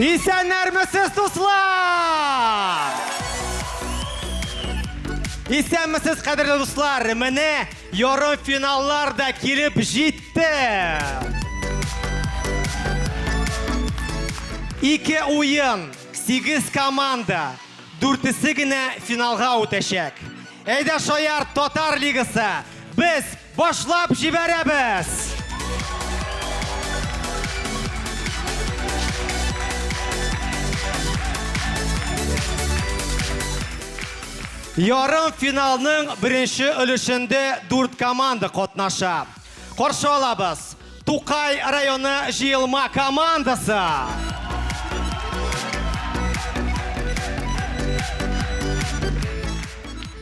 Исәннәрмесез, дуслар! Исәнмесез, кадерле дуслар, менә ярым финаллар да килеп җитте. 2 уен, 8 команда, 4-се генә финалга үтәчәк. Әйдә, Шояр Татар лигасы, без башлап җибәрәбез. Ярым финалның беренче өлешендә 4 команда катнаша. Каршы алабыз Тукай районы җыелма командасы.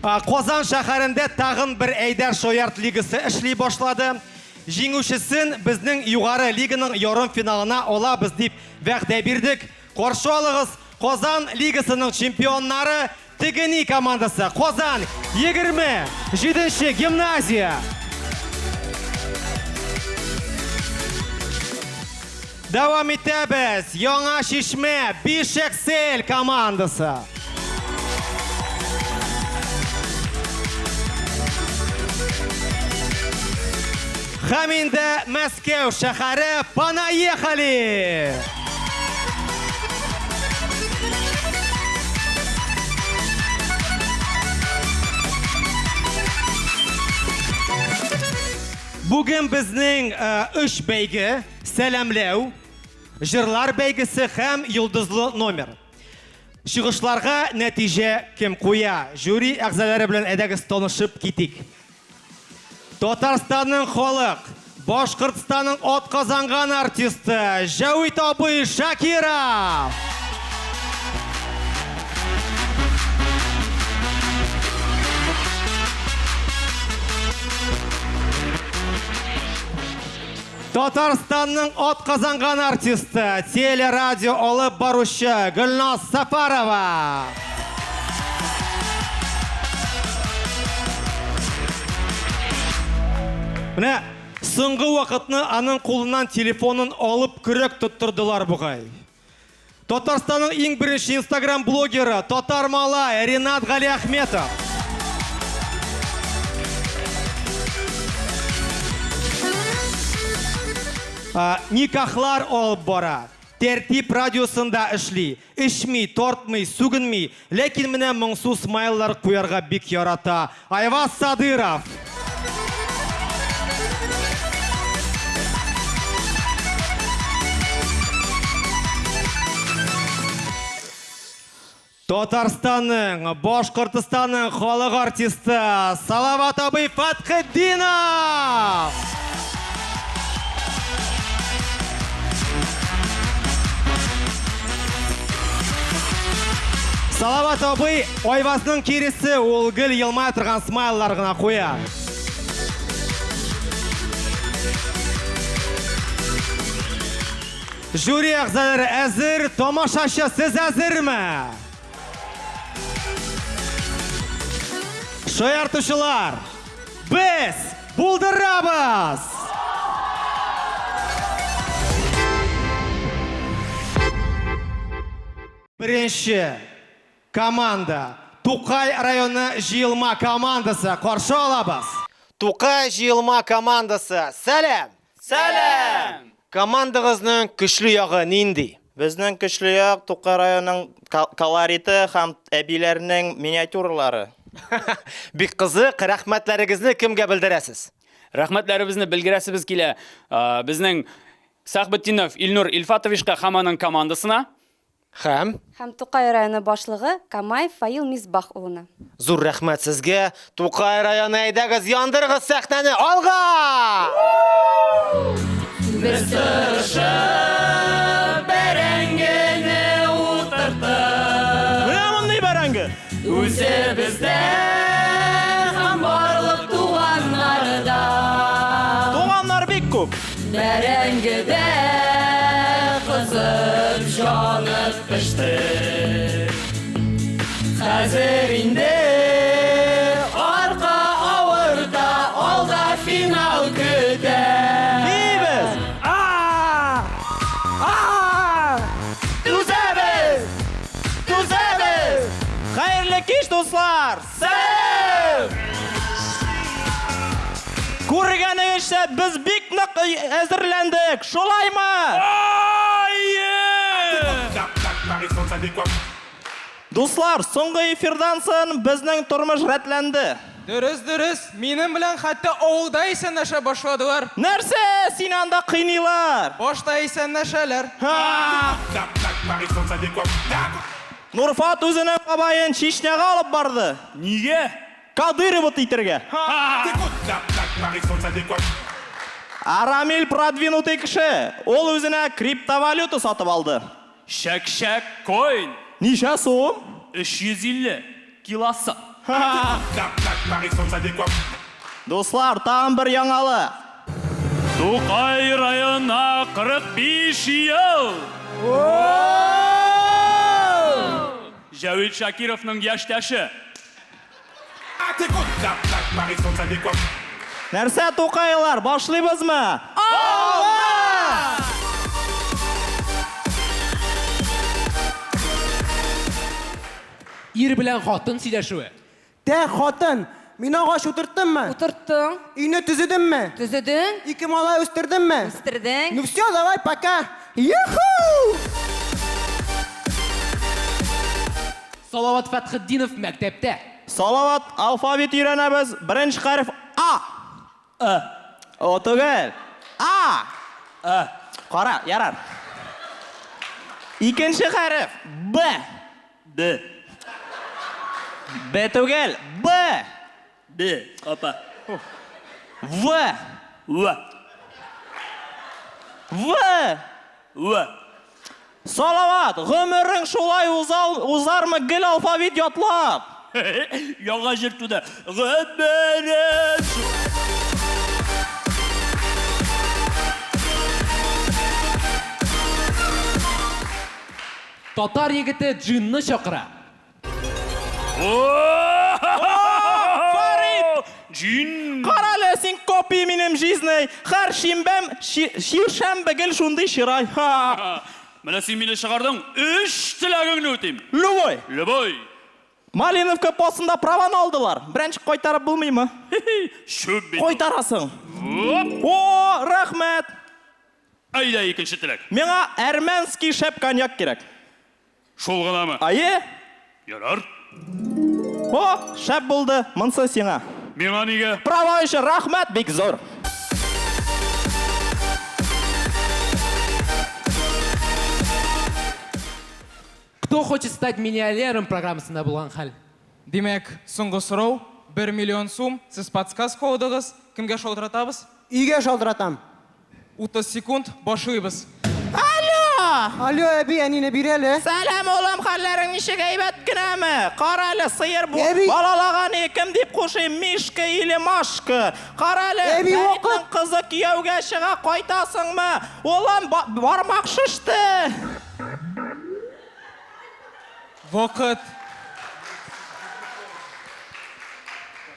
Казан шәһәрендә тагын бер Әйдәр Шоярт лигасы эшли башлады. Җиңүчесен безнең югары лиганың ярым финалына алабыз дип вәгъдә бирдек. Каршы алыгыз Казан лигасының чемпионнары Тегени командасы. Казан 27-ші гимназия. Давам итәбез. Яңа Шишмә Бишексел командасы. Һәм инде Мәскәү шәһәре Понаехали! Бүген безнең 3 бәйге, сәламләү, җырлар бәйгесе һәм йолдызлы номер. Чыгышларга нәтиҗә кем куя? Жюри әгъзалары белән әйдәгез танышып китик. Татарстанның халык, Башкортстанның атказанган артисты Җәвит абый Шакиров. Татарстанның атказанган артисты, телерадио алып баручы Гөлназ Сафарова. Менә соңгы вакытны аның кулыннан телефонын алып көрәк тоттырдылар бугай. Татарстанның иң беренче Instagram блогеры Татар малай Ринат Галиәхметов. Никахлар алып бара. Тәртип радиосында эшли. Эчми, тартмый, сүгенми, ләкин менә моңсу смайлар куярга бик ярата. Айваз Садыров. Татарстанның, Башкортстанның халык артисты Салават абый Фатхетдинов. Салават абый Айвазның киресе, ул гел елмай торган смайлар гына куя. Жюри әгъзалары әзер, тамашачы сез әзерме? Шаяртучылар, без булдырабыз! Беренче команда Тукай районы җыелма командасы. Каршы алабыз. Тукай җыелма командасы. Сәлам! Сәлам! Командагызның көчле ягы нинди? Безнең көчле як Тукай районының колориты һәм әбиләрнең миниатюралары. Бик кызык, рәхмәтләрегезне кемгә белдерәсез? Рәхмәтләребезне белгерәсебез килә безнең Сахбетдинов Илнур Илфатовичка һәм аның командасына. Һәм Тукай районы башлыгы Камаев Фаил Мисбах улына. Зур рәхмәт сезгә. Тукай районы әйдәгез, яндырыгыз сәхнәне. Алга! Без тырышып бәрәңгене утыртып. Менә мондый бәрәңге. Үзебездә һәм барлык туганнарда. Туганнар бик күп. Бәрәңгедә кызып җанып пеште. Хәзер инде арка авырда, алда финал көтә. Бибез. кеш, достар! Сәлем! Көргеніңізше біз бик нык әзірлендік. Шолаймы? Достар, соңғы эфирдан соң біздің тұрмыш рәтләнді. Дөрес, минем белән хәтта авылда исәнләшә башладылар. Нәрсе, син анда кыйнылар? Башта исәнләшәләр. Нурфат үзенең бабайын Чечняга алып барды. Неге? Кадыровы титергә. Арамил продвинутый кеше. Ол үзенә криптовалюта сатып алды. Шәк койн. Ничә сум? 350 килосы. Дуслар, там бір яңалы. Тукай районына 45 ел. Жәвид Шакировның яшьтәше. Нәрсә Тукайлар, башлыйбызмы? Ир белән хатын сөйләшүе. Тә хатын, мин агач утырттыммы? Утырттың, Үйне төзедемме? төзедің, 2 малай үстердемме? үстердің. Ну все, давай, пока. Юху! Салават Фәтхетдинов мәктәптә. Салават, алфавит өйрәнәбез. Беренче хәреф А. О, түгел. А. Кара, ярар. Икенче хәреф Б. Д. Б түгел. Б. Д. Апа. В. В. В. Салават, гомерең шулай узармы гел алфавит ятлап? Яңа җир туды. Гөбәрәш. Татар егете джинны чакыра. Фарид! Джин. Карале, син копи минем жизней. Һәр шимбәм гел шундый чирай. Менә син мине чыгардың, 3 теләгеңне үтим. Любой. Любой. Малиновка постында праваны алдылар. Беренче кайтарып булмыймы? Шөп бит. Кайтарасың. Оп. О, рәхмәт. Айда икенче теләк. Миңа әрмәнский шәп коньяк кирәк. Шул гынамы? Айы? Ярар. О, шәп булды. Монсы сиңа. Миңа нигә? Права өчен рәхмәт бик зур. Кто хочет стать миллионером программасында булган хәл? Димәк, соңгы сорау 1 миллион сум. Сез подсказка алдыгыз. Кемгә шалтыратабыз? Үйгә шалтыратам. 30 секунд башлыйбыз. Алло, әби, әнине бирәле. Сәлам, улым, хәлләрең ничек, әйбәт кенәме? Карале, сыер бу. Әби. Балалаган кем дип кушыйм, Мишка или Машка? Карале, Әби, Фәритнең вакыт. кызы кияүгә чыга, кайтасыңмы? Улым, бармак шиште.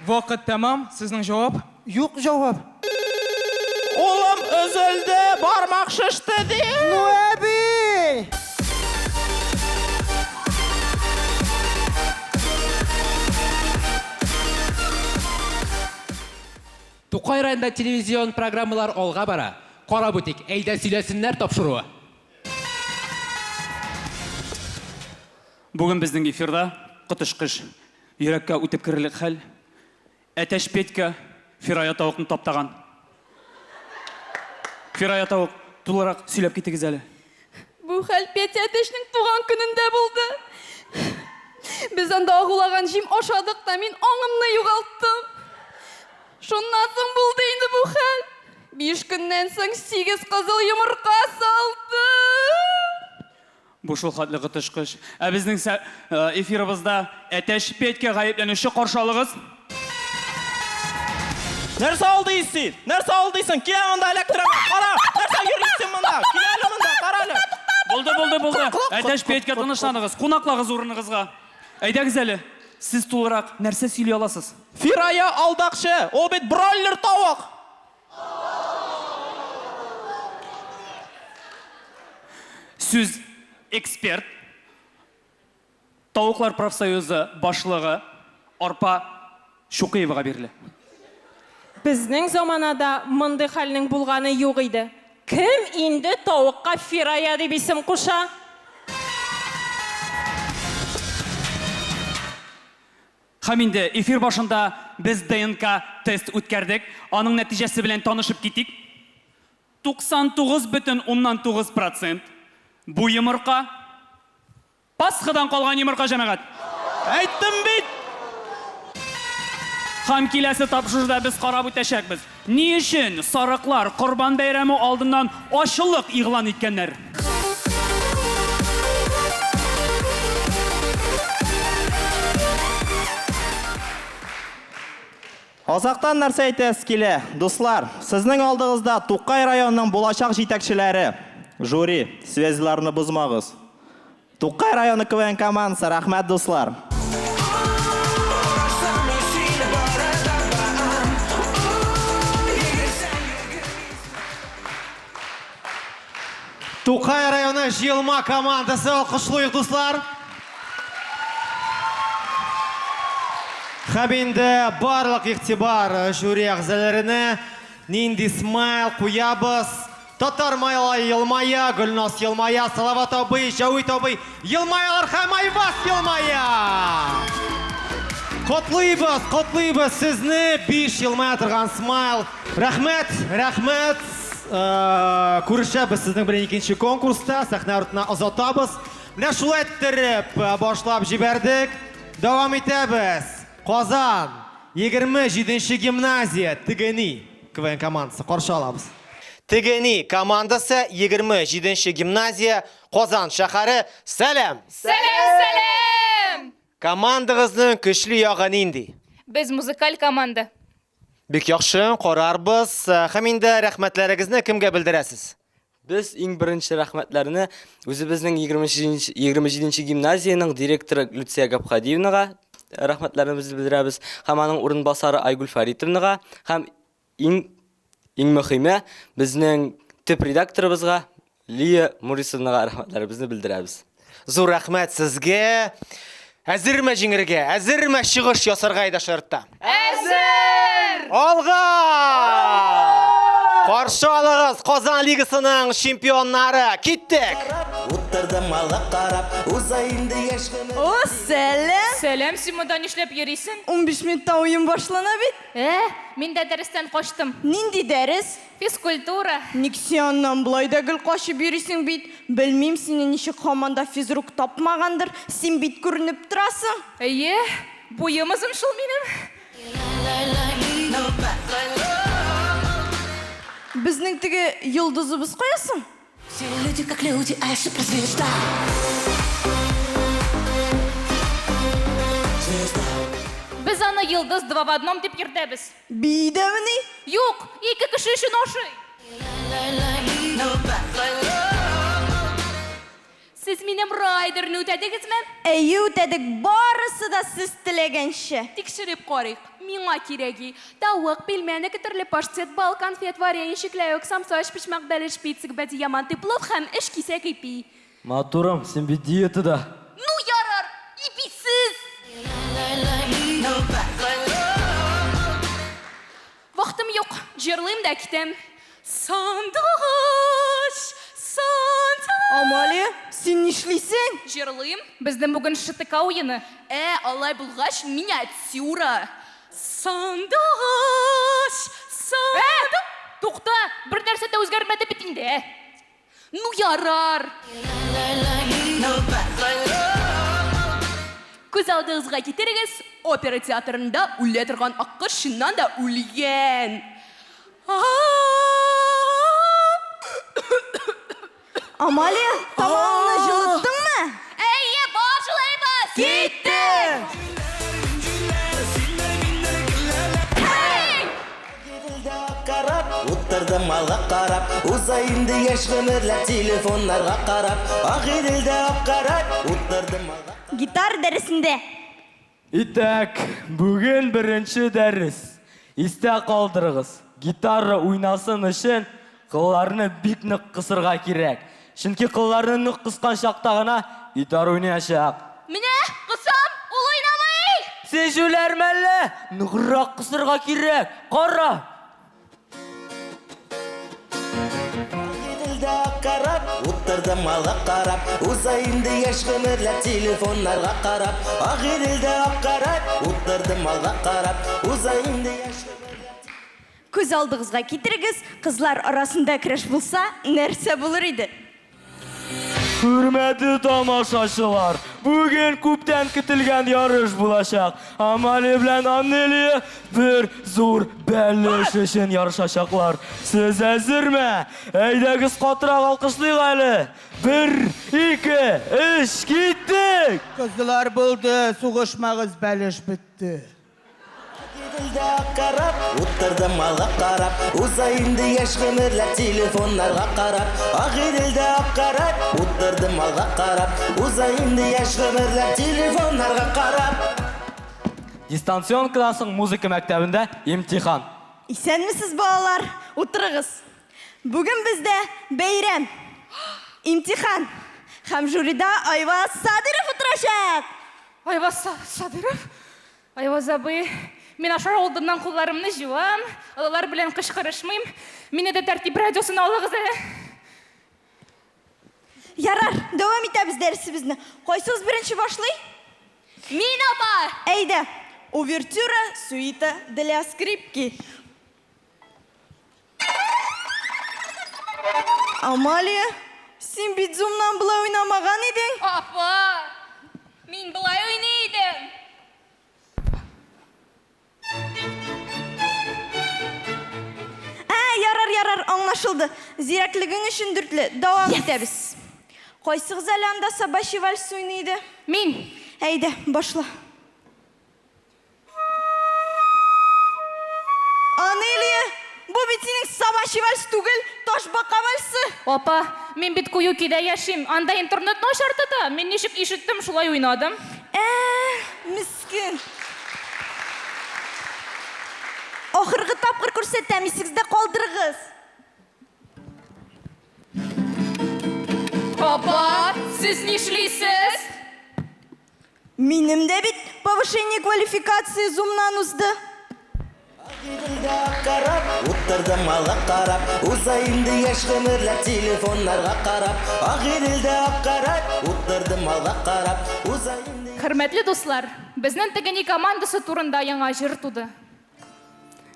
Вакыт тәмам. Сезнең җавап? Юк җавап. Улым өзелде, бармак шиште ди. Ну, әби! Тукай районында телевизион программалар алга бара. Кара бутик, әйдә сөйләсеннәр тапшыруы. Бүген безнең эфирда кытышкыш, йөрәккә үтеп кирерлек хәл. Әтәш Петька Фирая тавыкны таптаган. Фирая тавык, тулырак сөйләп китегез әле. Бу хәл Петя әтәшнең туган көнендә булды. Без анда агулаган җим ашадык та мин аңымны югалттым. Шуннан соң булды инде бу хәл. 5 көннән соң 8 кызыл йомырка салды. Бу шул хәтле кытышкыш. Ә безнең эфирыбызда Әтәш Петька гаепләнүче каршы алыгыз. Нәрсә алдыйсың? Нәрсә алдыйсың? Килә монда электроман. Кара, нәрсә йөрисең монда? Килә әле монда, кара әле. Булды. Әтәш Петька тынычланыгыз, кунаклагыз урыныгызга. Әйдәгез әле. Сез тулырак нәрсә сөйли аласыз? Фирая алдакчы, ул бит бройлер тавык. Сүз эксперт. Тавыклар профсоюзы башлыгы Арпа Шукеевага бирелә. Безнең заманада мондый хәлнең булганы юк иде. Кем инде тавыкка Фирая дип исем куша? Һәм инде эфир башында без ДНК тест үткәрдек. Аның нәтиҗәсе белән танышып китик. 99,9% бу йомырка Пасхадан калган йомырка җәмәгать. Әйттем бит! Һәм киләсе тапшыруда без карап үтәчәкбез. Ни өчен сарыклар Корбан бәйрәме алдыннан ачылык игълан иткәннәр? Азактан нәрсә әйтәсез килә, дуслар? Сезнең алдыгызда Тукай районының булачак җитәкчеләре, жюри, связьларны бозмагыз. Тукай районы КВН командасы, рәхмәт, дуслар. Тукай районы җыелма командасы, алкышлыйк, дуслар. Һәм инде барлык игътибар жюри әгъзаларына нинди смайл куябыз. Татар Майлай елмая, Гөлнас елмая, Салават абый, Җавит абый елмаялар һәм Айбас елмая. Котлыйбыз сезне 5 елмая торган смайл. Рәхмәт. Күрешәбез сезнең белән икенче конкурста, сәхнә артына озатабыз. Менә шулай иттереп башлап җибәрдек. Дәвам итәбез. Казан 27-нче гимназия Тегени КВН командасы каршы алабыз. Тегени командасы 27-нче гимназия Казан шәһәре. Сәлам. Сәлам! Командагызның көчле ягы нинди? Без музыкаль команда. Бик яхшы, карарбыз. Һәм инде рәхмәтләрегезне кемгә белдерәсез? Biz иң беренче рәхмәтләрне үзебезнең 27-нче гимназияның директоры Люция Габхадиевнага рәхмәтләребезне белдерәбез. Һәм аның урынбасары Айгүл Фаритовнага һәм иң мөһиме безнең тип редакторыбызга Лия Мурисовнага рәхмәтләребезне белдерәбез. Зур рәхмәт сезгә. Әзерме җиңергә? Әзерме чыгыш ясарга иде шартта? Әзер! Алга! Каршы алыгыз Казан лигасының чемпионнары. Киттек! Утырдым алга карап, узайынды яшь гомер. О, сәлам! Сәлам, син монда нишләп йөрисең? 15 минутта уен башлана бит. Мин дә дәрестән качтым. Нинди дәрес? Физкультура. Никсияннан булай да гел качып йөрисең бит. Белмим сине ничек һаманда физрук тапмагандыр. Син бит күренеп торасың. Әйе, буемызым шул минем. Безнең теге йолдызыбыз каясың? Все люди как люди, а я суперзвезда. Без аны йолдыз 2 в 1 дип йөртәбез. Бидәмени? Юк, 2 кеше өчен ашый. Сез минем райдерны үтәдегезме? Әйе, үтәдек, барысы да сез теләгәнчә. Тикшереп карыйк. Миңа кирәги. Тавык, пельмени, кетерле паштет, бал, конфет, варенье, шикләек, самсаш, пешмәк, бәлеш, шпицик, бәди, яманты, плов һәм эш кисәк ипи. Матурым, син бит диетада. Ну ярар, иписез. Вакытым юк, җырлыйм да китәм. Сандугач, сандугач. Амалия, син нишлисең? Җырлыйм. Безнең бүген ШТК уены. Алай булгач, миниатюра. Сандугач, сандугач. Тукта, бер нәрсә дә үзгәрмәде бит инде. Ну ярар. Күз алдыгызга китерегез, опера театрында үлә торган аккыш шуннан да үлгән. Амалия, тамагыңны җылыттыңмы? Әйе, башlayбыз. Китте! Утырдым алга карап, узайынды яшь гомерләр телефоннарга карап, агыйделдә аккарап, утырдым алга. Гитар дәресендә. Итак, бүген беренче дәрес. Истә калдырыгыз. Гитара уйнасын өчен кылларны бик нык кысырга кирәк. Чөнки кылларны нык кыскан чакта гына гитара уйнаячак. Менә Сен жүләрмәлі, нұғырақ қысырға керек, қара. Dilde akarap, uttırdım alga karap. Uzayındı yaş ömürler telefonlarga karap. Dilde akarap, uttırdım alga karap. Uzayındı yaş ömürler. Көз алдығызға кетіргіз, қызлар арасында краш болса, нәрсе болыр еді. Hürmetli tamaşaçılar, bugün küpten kütülgen yarış bulacak. Amali bilen Anneli bir zor belli için yarışacaklar. Siz hazır mı? Eydegiz katırak alkışlayık hali. 1, 2, 3, gittik. Kızlar buldu, soğuşmağız beliş bitti. Dilde akarap, uttırdım alga karap. Uzayındı yaş ömürler telefonlarga karap. Dilde akarap, uttırdım alga karap. Uzayındı yaş ömürler telefonlarga karap. Distansiyon klasın müzik mektebinde imtihan. Исәнмісіз балалар? Отырығыз. Бүгін бізде бәйрәм, имтихан, һәм жюрида Айваз Садыров отырашақ. Айваз Садыров? Айваз абый, мен ашар олдымнан қолларымны жуам, алалар білен қышқырышмайым. Мені де тәртип радиосын алығыз әлі. Ярар, дәуам итәбіз дәрісімізді. Қойсыз бірінші башлай? Мен апа! Әйді, увертюра суита для скрипки. Амалия, сен бедзумнан бұлай ойнамаған едің? Апа, мен бұлай ойнайдым. Ярар, аңлашылды. Зирәклігің үшін дүртлі. Давам етәбіз. Қойсығыз әлі анда сабаши вальс ойнайды? Мен. Әйді, башла. Анелия, бұл бетінің сабаши вальс түгіл, ташбақа вальсы. Апа, мен бет күйу кеде яшим. Анда интернет нашартыда. Мен нешік ишіттім, шулай ойнадым. Міскін. Ақырғы тапқыр көрсеттім, есігізді қалдырғыз. Апа, сіз нешлейсіз? Менің де бит повышение квалификации зумнан ұзды. Dilde akarap, uttırdım alga karap. Uzayındı yaş ömürler telefonlarga karap. Dilde akarap, uttırdım alga karap. Uzayındı. Хөрмәтле дуслар, безнең тегени командасы турында яңа җыр туды.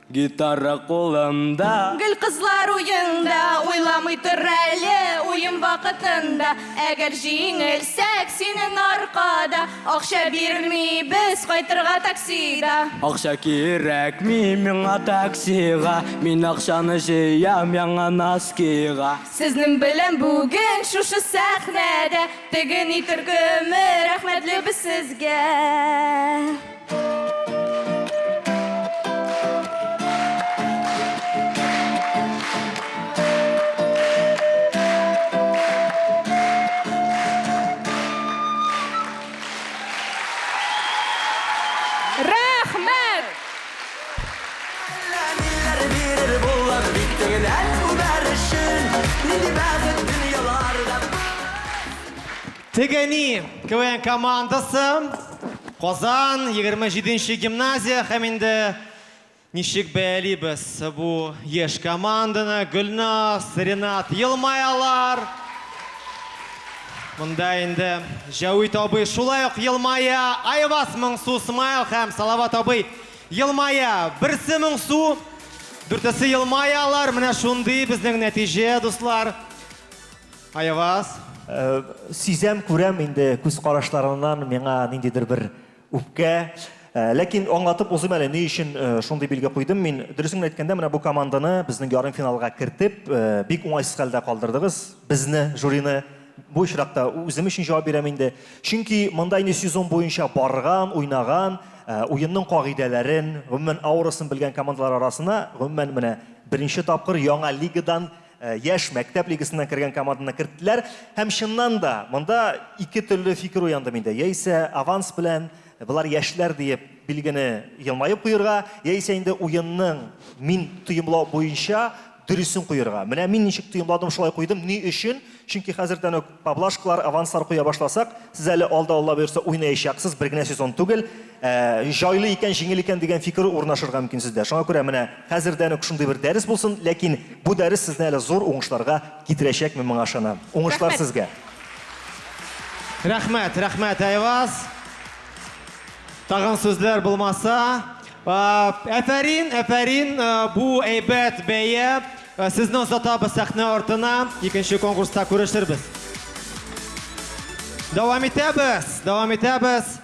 Гитара қолымда. Гүл қызлар ойында, ойламай тұр әлі, ойын вақытында. Әгер жеңілсәк сенің арқада, ақша бермей біз қайтырға таксида. Ақша керек миңа таксиға, мен ақшаны жиям яңа наскиға. Сізнің білім бүгін шушы сәхнәді, тігіні түргімі рәхмәтлі біз сізге. Рәхмәт! Тегени КВН командасы Qozan 27-ші гимназия һәм инде ничек бәялибез бу еш команданы Гүлназ, Ренат елмаялар. Монда инде Җавит абый шулай ук елмая, Айваз Моңсу Смайл һәм Салават абый елмая. Берсе Моңсу, дүртесе елмаялар. Менә шундый безнең нәтиҗә, дуслар. Айваз. Сизәм, күрәм инде күз карашларыннан миңа ниндидер бер үпкә. Ләкин аңлатып узым әле ни өчен шундый билге куйдым. Мин дөресен әйткәндә менә бу команданы безнең ярым финалга кертеп, бик уңайсыз хәлдә калдырдыгыз. Безне, жюрины бу очракта үзем өчен җавап бирәм инде. Чөнки монда инде сезон буенча барган, уйнаган, уенның кагыйдәләрен, гомумән аурысын белгән командалар арасына, гомумән менә беренче тапкыр яңа лигадан яшь мәктәп лигасыннан кергән команданы керттеләр. Һәм чыннан да монда ике төрле фикер уянды миндә. Яисә аванс белән булар яшьләр диеп билгене елмаеп куярга, яисә инде уенның мин тоемлау буенча дөресен куярга. Менә мин ничек тыймладым шулай куйдым. Ни өчен? Чөнки хәзердән үк поблажкалар, аванслар куя башласак, сез әле алда Алла бирсә уйнаячаксыз, бер генә сезон түгел. Җайлы икән, җиңел икән дигән фикер урнашырга мөмкин сездә. Шуңа күрә менә хәзердән үк шундый бер дәрес булсын, ләкин бу дәрес сезне әле зур уңышларга китерәчәк, мен моңа ышанам. Уңышлар сезгә. Рәхмәт, рәхмәт Айваз. Тагын сүзләр булмаса, әфәрин, бу әйбәт бәя сезне озатабыз сәхнә артына, икенче конкурста күрешербез. Дәвам итәбез.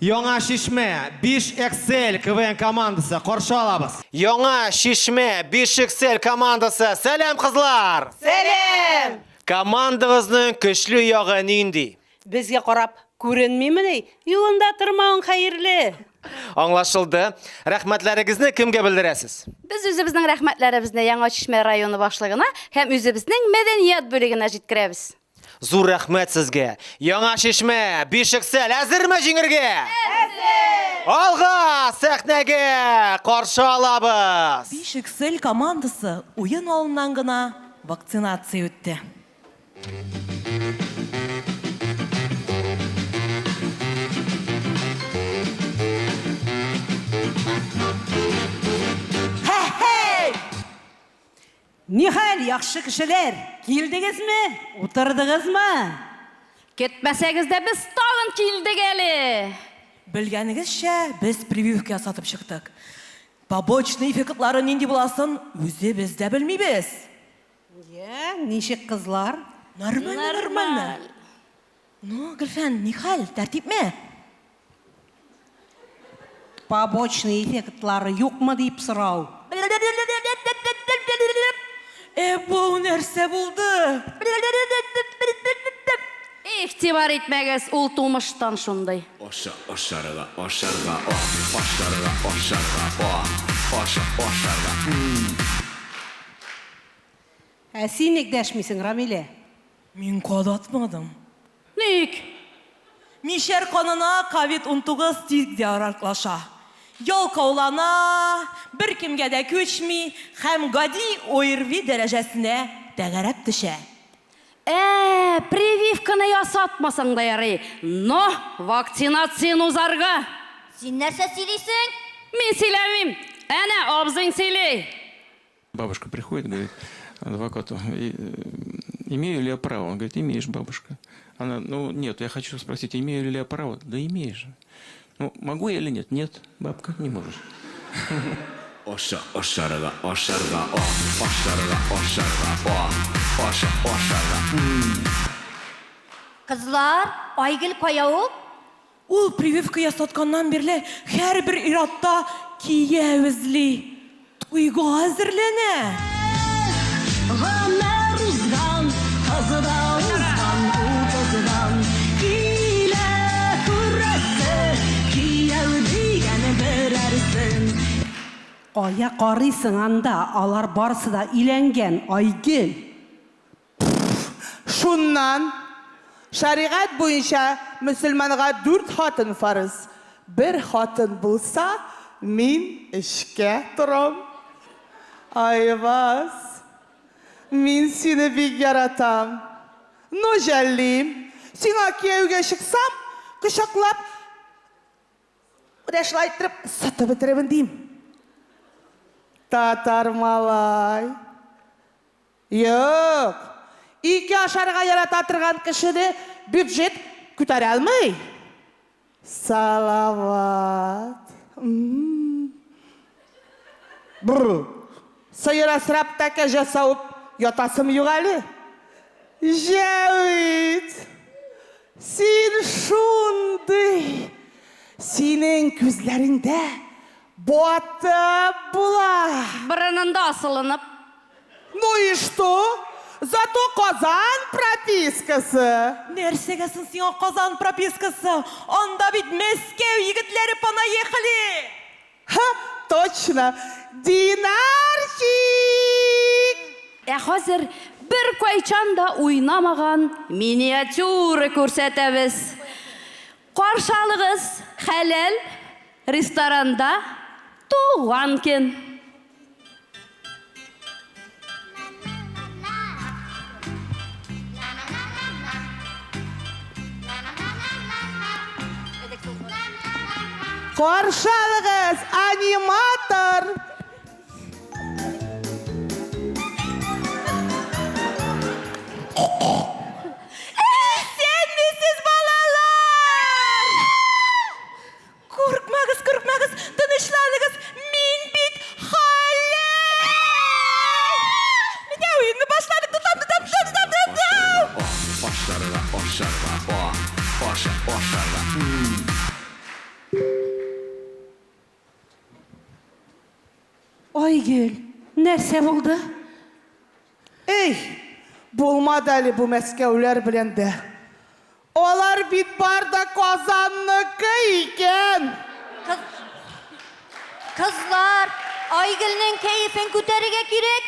Яңа Шишмә 5XL КВН командасы каршы алабыз. Яңа Шишмә 5XL командасы. Сәлам кызлар. Сәлем! Командагызның көчле ягы нинди? Безгә карап күренмимени? Юлында тормауың хәерле. Аңлашылды. Рәхмәтләрегезне кемгә белдерәсез? Біз үзебезнең рәхмәтләребезне Яңа Шишмә районы башлыгына һәм үзебезнең мәдәният бүлегенә җиткерәбез. Зур рәхмәт сезгә. Яңа Шишмә 5XL әзерме җиңергә? Әзер! Алга сәхнәгә каршы алабыз. 5XL командасы уен алыннан гына вакцинация үтте. Нихәл, яхшы кешеләр, килдегезме? Утырдыгызмы? Кетмәсәгез дә без тагын килдек әле. Белгәнегезчә, без прививка сатып чыктык. Побочный эффектлары нинди буласын, үзе без дә белмибез. Ничек кызлар? Нормально. Ну, Гөлфән, нихәл, тәртипме? Побочный эффектлары юкмы дип сорау. Бу нәрсә булды? Ихтибар итмәгез, ул тумыштан шундай. Ашарга. Син ник дәшмисең, Рамилә? Мин кадатмадым. Ник? Мишәр канына COVID-19 тиз яраклаша. Ялкаулана, бер кемгә дә күчми, һәм гади ОРВИ дәрәҗәсенә тәгәрәп төшә. Прививканы ясатмасаң да ярый. Но, вакцинацияны узарга. Син нәрсә сөйлисең? Мин сөйләмим. Әнә абзыйң сөйләй. Бабушка приходит, говорит адвокату: имею ли я право? Он говорит: имеешь, бабушка. Она: ну нет, я хочу спросить, имею ли я право? Да имеешь. Ну, могу я или нет? Нет, бабка, не можешь. Ашарга. Кызлар, Айгөл кая ул? Ул прививка ясатканнан бирле һәрбер иратта кияү эзли. Туйга әзерләнә. Гомер узган, тазыда узган, утыздан. Килә күрәсе, кияү дигән берәрсен. Кая карыйсың анда, алар барысы да иләнгән, Айгөл. Шуннан, шәригать буенча мөселманга 4 хатын фарыз. Бер хатын булса, мин эшкә торам. Айваз, мин сине бик яратам. Ну, жәллим, сиңа кияүгә чыксам, кочаклап, рәшләй итеп, сатып бетерәмен дим. Татар малай. Юк. Ике ашарга ярата торган кешене бюджет күтәрә алмый. Салават. Сыйыр асрап тәкә жасауып ятасым юк әле. Жәвит, син шундый. Синең күзләреңдә батып була. Борынында асылынып. Ну и что? Зато Казан пропискасы. Нәрсәгә соң сиңа Казан пропискасы? Анда бит Мәскәү егетләре понаехали. Точно. Динарчик. Хәзер бер кайчан да уйнамаган миниатюра күрсәтәбез. Каршалыгыз хәләл ресторанда туган көн. Қаршалығыз, аниматор. Сенмесіз балалар! Қорқмағыз, тынышланыңыз, мен бит Хали! Міне ойынны башладық, тұтам. Айгүл, нәрсе болды? Ей, болмады әлі бұл мәскәулер біленді. Олар бит бар да Қазанныкы екен. Kızlar, Aygül'ün keyfin көтеруге керек.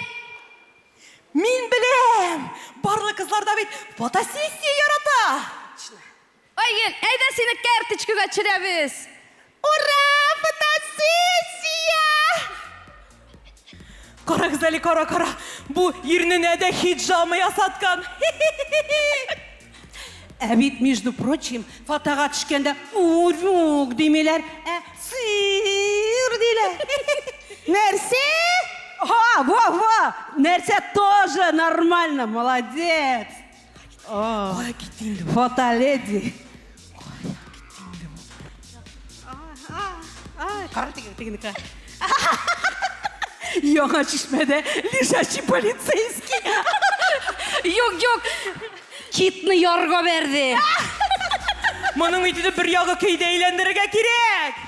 Мен білем, барлы қызларда бит фотосессия ярата. Aygül, eyden seni kərtiçküge çirəviz. Ура, фотосессия! Қара қыз әлі, қара. Бұл ерніне де хиджамы ясатқан. Әбит, между прочим, фотоға түшкенде урюк демелер, сыр дейлер. Нәрсе? Во, нәрсе тоже нормально, молодец. Фотоледи. Қара тегін. Яңа чишмәдә лежачий полицейский. Yok, kitni yarga verdi. Мұның үйтіді бір яғы кейде ейлендіріге керек.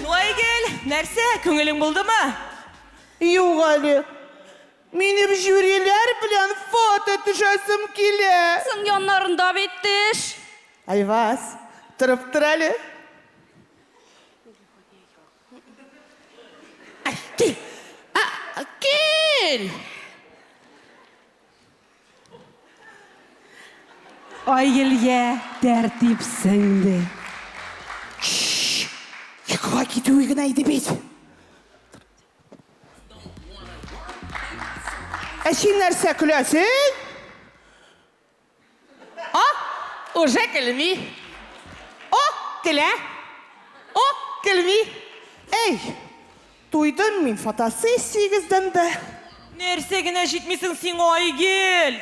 Айгүл, нәрсе, көңілің болды ма? Yok Ali. Benim jüriler bilen foto düşesim kile. Sen yanlarında bittiş. Ayvaz, tırıp dur Ali. Gel. Aygül'ye tertipsindi. Şşş. Yıkıva gidi uygunaydı bit. Eşin nerse külesin? Уже кілми. Кілми. Ey, duydun min fotosessiyinizden de. Нәрсегіне жетмесің сен Айгүл?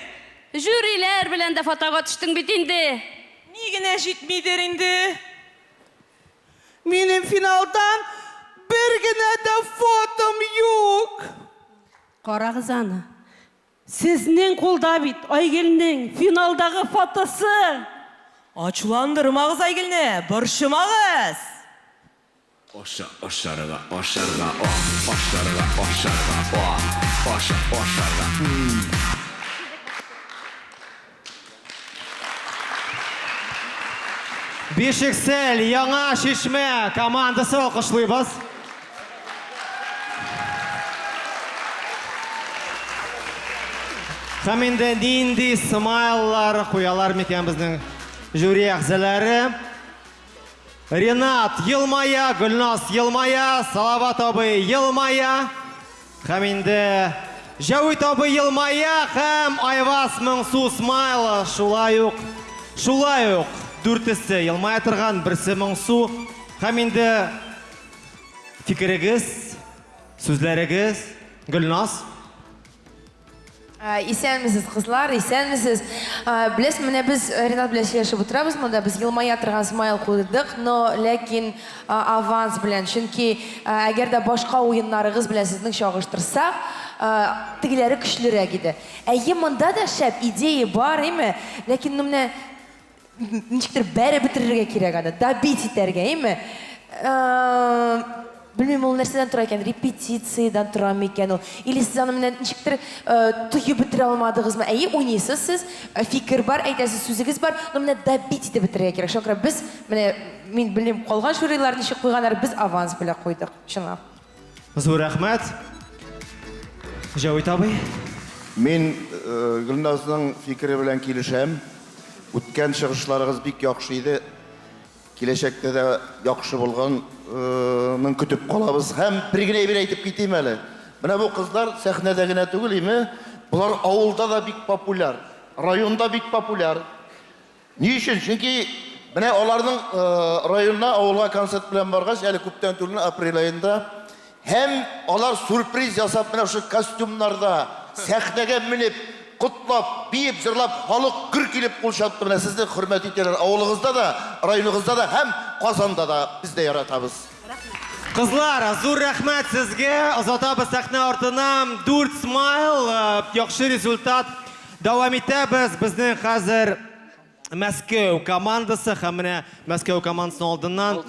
Jüriler bilen de fotoğa düştün bitindi. Негіне жетмейдер енді? Benim finaldan bir güne de fotom yok. Қара қыз ана, сізнен қолда бит Айгүлнің финалдағы фотосы. Açulandırmağız Aygül'ne, bırşımağız. Oşarıga. Бишексел, Яңа Шишме командасы алкышлыйбыз. Һәм инде нинди смайлар куялар микән безнең жюри әгъзалары. Ренат елмая, Гөлнас елмая, Салават абый елмая. Һәм инде Җавит абый елмая һәм Айваз Моңсу смайлы шулай ук дүртесе елмая торган, берсе Моңсу. Һәм инде фикерегез, сүзләрегез, Гөлнас. Исәнмесез, кызлар, исәнмесез. Білесіз, менә біз Ренат белән сөйләшеп утырабыз, монда біз елмая торган смайл куйдык, но ләкин аванс белән, чөнки әгәр дә башка уеннарыгыз белән сезнең чагыштырсак, тегеләре көчлерәк иде. Монда да шәп идея бар, име? Ләкин менә ничектер бәре бетерергә кирәк аны, добить итәргә, име? Білмейм, ол нәрседен тұра екен, репетициядан тұра ма екен ол. Или сіз аны менен ничектер түйіп бітіре алмадыңыз ма? Ойнайсыз сіз, фикір бар, әйтәсіз сөзігіз бар, но мене добить ете бітірге керек. Шоңқыра біз, мен білмейм, қалған жюрилар неше қойғанар, біз аванс біле қойдық. Шына. Зор рахмет. Җавит абый. Мен Гөлназның фикері белән килешәм. Үткән чыгышларыгыз бик яхшы иде. Киләчәктә дә яхшы булганын көтеп калабыз. Һәм бер генә бер әйтеп китим әле. Менә бу кызлар сәхнәдә генә түгел име? Булар авылда да бик популяр, районда бик популяр. Ни өчен? Чөнки Менә аларның районына, авылга концерт белән баргач, әле күптән түгел апрель айында, һәм алар сюрприз ясап, менә шушы костюмнарда сәхнәгә менеп, кутлап, биеп, җырлап, халык гөр килеп кул чапты. Менә сезне хөрмәт итәләр. Авылыгызда да, районыгызда да һәм Казанда да без дә яратабыз. Кызлар, зур рәхмәт сезгә. Озатабыз сәхнә артыннан 4 смайл, яхшы результат. Дәвам итәбез. Безнең хәзер Мәскәү командасы һәм менә Мәскәү командасының алдыннан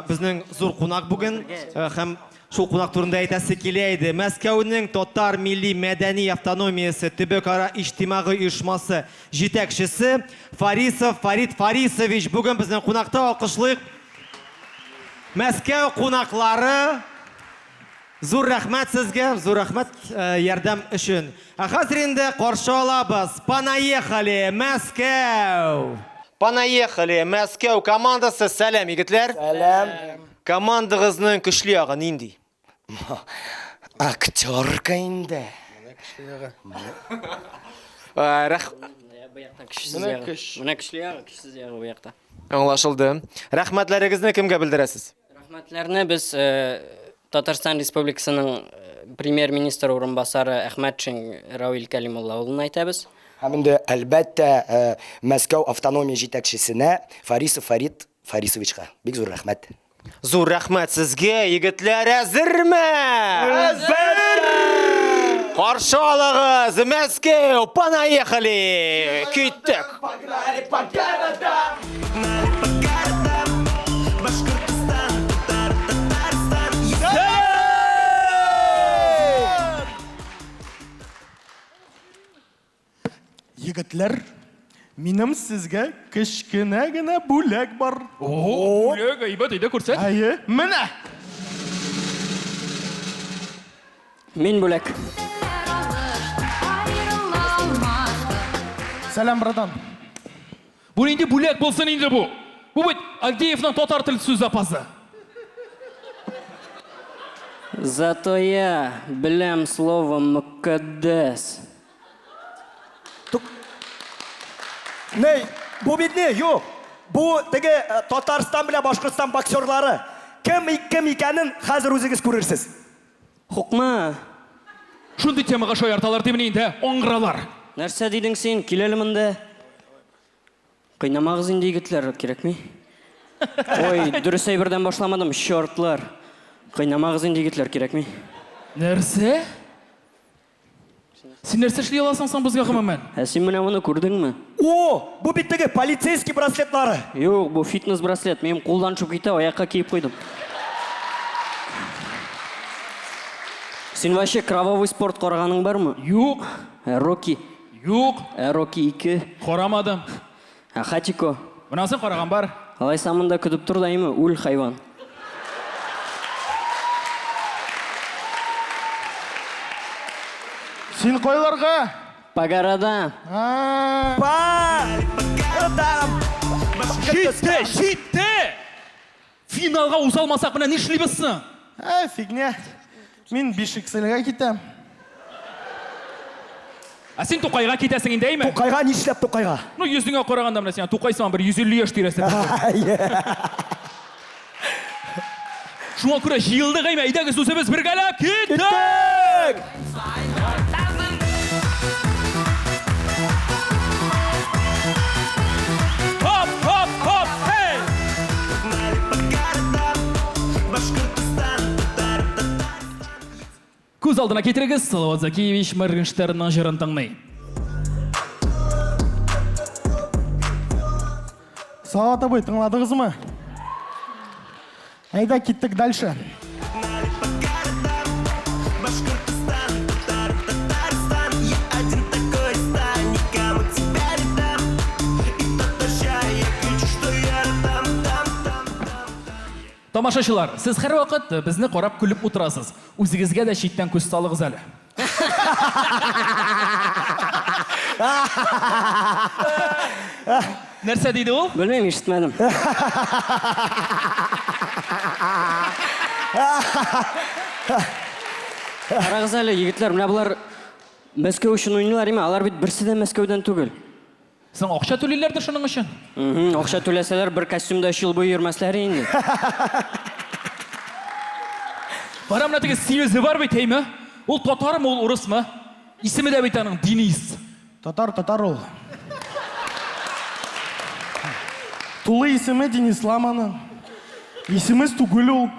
безнең зур кунак бүген һәм шул кунак турында әйтәсе килә иде. Мәскәүнең Татар милли мәдәни автономиясе төбәкара иҗтимагый оешмасы җитәкчесе Фарисов Фарид Фарисович бүген безнең кунакта. Алкышлыйк. Мәскәү кунаклары, зур рәхмәт сезгә, зур рәхмәт ярдәм өчен. Хәзер инде каршы алабыз. Понаехали, Мәскәү! Понаехали, Мәскәү командасы. Сәлам, егетләр. Сәлам. Командагызның көчле ягы нинди? Актерка инде. Менә көчле ягы, көчсез ягы бу якта. Аңлашылды. Рәхмәтләрегезне кемгә белдерәсез? Рәхмәтләрне без Татарстан Республикасының премьер-министр урынбасары Әхмәтшин Рауил Кәлимулла улына әйтәбез. Һәм инде әлбәттә Мәскәү автономия җитәкчесенә Фарисов Фарид Фарисовичка бик зур рәхмәт. Зур рәхмәт сезгә, егетләр, әзерме? Каршы алыгыз, Мәскәү, понаехали! Киттек! Егетләр, минем сезгә кечкенә генә бүләк бар. Бүләк, әйбәт, әйдә күрсәт. Әйе, менә. Мин бүләк. Сәлам, братан. Бу инде бүләк булсын инде бу. Бу бит Агдеевның татар теле сүз запасы. Зато я беләм слово мукаддас. Ней, бу бит не, юк. Бу теге Татарстан белән Башкортстан боксерлары. Кем икәнен хәзер үзегез күрерсез. Хукма. Шундый темага шаярталар демени инде, оңгыралар. Нәрсә дидең син? Киләле монда. Кыйнамагыз инде егетләр, кирәкми? Ой, дөрес әйбердән башламадым, шортлар. Кыйнамагыз инде егетләр, кирәкми? Нәрсә? Син нәрсә эшли аласың соң безгә гомумән? Син менә моны күрдеңме? О, бу бит теге полицейский браслетлары. Юк, бу фитнес браслет. Минем кулдан чыгып китә, аякка киеп куйдым. Син вообще кровавый спорт караганың бармы? Юк. Рокки. Юк. Рокки 2. Карамадым. Хатико. Монасын караган бар. Алай самында көтүп тур даймы? Үл хайван. Син койларга? Пагарада. Шитте! Финалга узалмасак менә нишлибез соң? Фигня. Мин Бишекселгә китәм. Син Тукайга китәсең инде, әйме? Тукайга нишләп Тукайга? Ну, йөзеңә караганда менә син Тукайсың бер 150 яшь тирәсендә. Шуңа күрә җыелдык, әйме? Әйдәгез үзебез бергәләп киттек! Хоп, хоп, хоп, hey! Күз алдына китерегез, Салават Закиевич Моргенштернның җырын тыңлый. Салават абый, тыңладыгызмы? Әйдә киттек дальше. Тамашачылар, сез һәр вакыт безне карап күлеп утырасыз. Үзегезгә дә читтән күз салыгыз әле. Нәрсә диде ул? Белмим, ишетмәдем. Карагыз әле, егетләр, менә булар Мәскәү өчен уйныйлар име? Алар бит берсе дә Мәскәүдән түгел. Сен акча түлиләрдер шуның өчен. Акча түләсәләр, бер костюмда 3 ел буе йөрмәсләр инде. Бара менә теге сивезе бар бит, әйме? Ул татармы, ул урысмы? Исеме дә бит аның Денис. Татар ул. Тулы исеме Денис Ламаны. Исемес түгел ул.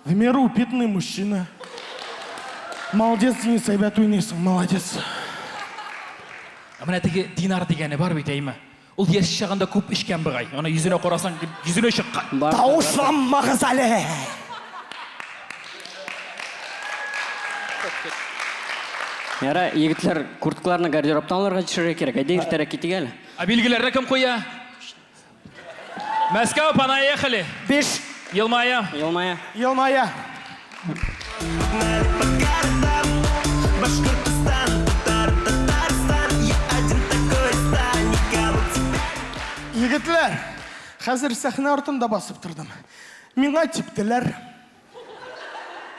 В меру упитанный мужчина. Молодец, Денис, әйбәт уйнайсың, молодец. Менә теге Динар дигәне бар бит, әйме? Ул яшь чагында күп эчкән бигай. Аны йөзенә карасаң, йөзенә чыккан. Тауышламагыз әле. Яра, егетләр курткаларны гардеробтан алырга төшерергә кирәк. Әйдә иртәрәк китик әле. Билгеләрне кем куя? Мәскәү, понаехали. 5. Елмая. Елмая. Егетләр, хәзер сәхнә артында басып тордым. Миңа типтеләр.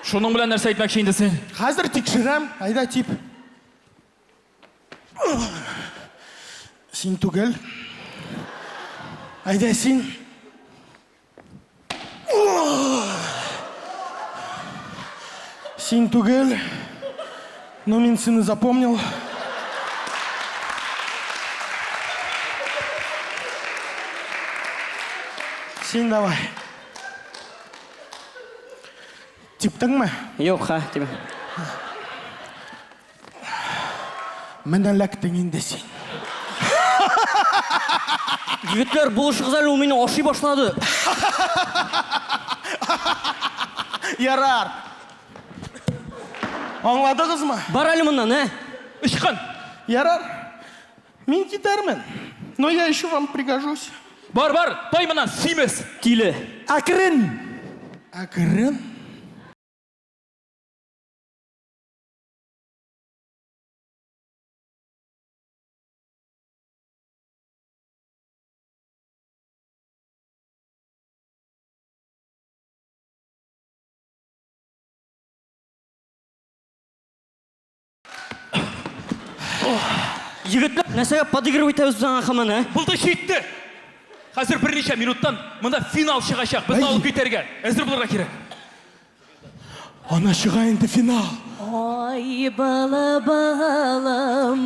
Шуның белән нәрсә әйтмәкче инде син? Хәзер тикшерәм, айда тип. Син түгел. Айда син. Син түгел. Но мин сине запомнил. Син давай. Типтіңме? Yok, тип. Менә ләктең инде син. Егетләр, булышыгыз әле, ул мине ашый башлады. Ярар. Аңладыгызмы? Бар әле моннан, Ычкын. Ярар. Мин китәрмен. Но я еще вам пригожусь. Бар, тай моннан, симес. Тиле. Акрын. Акрын. Егетләр, нәрсәгә подыгрывать итәбез без аңа һаман, Булды җитте. Хәзер берничә минуттан монда финал чыгачак. Без алып китәргә. Әзер булырга кирәк. Ана чыга инде финал. Ай балам,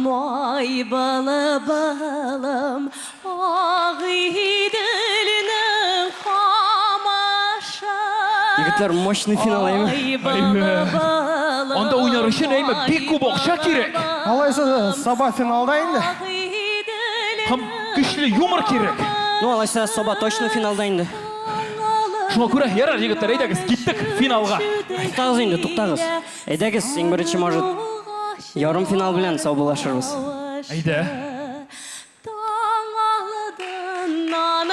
ай балам, ак иделнең камаша. Егетләр, мощный финал, Ай балам. Анда уйнар өчен әйме бик күп акча кирәк. Алайса Саба финалда инде. Һәм көчле юмор кирәк. Ну, алайса Саба точно финалда инде. Шуңа күрә, ярар егетләр, әйдәгез, киттек финалга. Туктагыз инде, туктагыз. Әйдәгез, иң беренче, может, ярым финал белән саубуллашырбыз. Әйдә.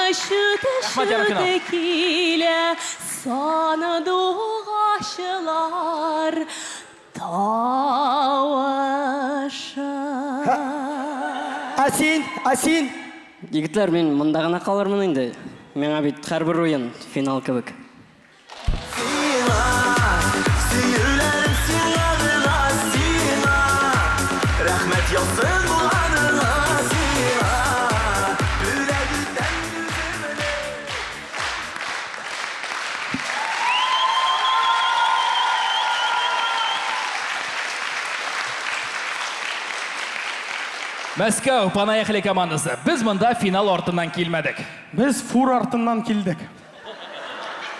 Шүтешүде килә, саны дугашылар таваша. Асин. Егетләр, мин монда гына калырмын инде. Миңа бит һәрбер уен финал кебек. Рәхмәт ялсын булганыңа сиңа. Мәскәү, понаехали командасы. Без монда финал артыннан килмәдек. Без фур артыннан килдек.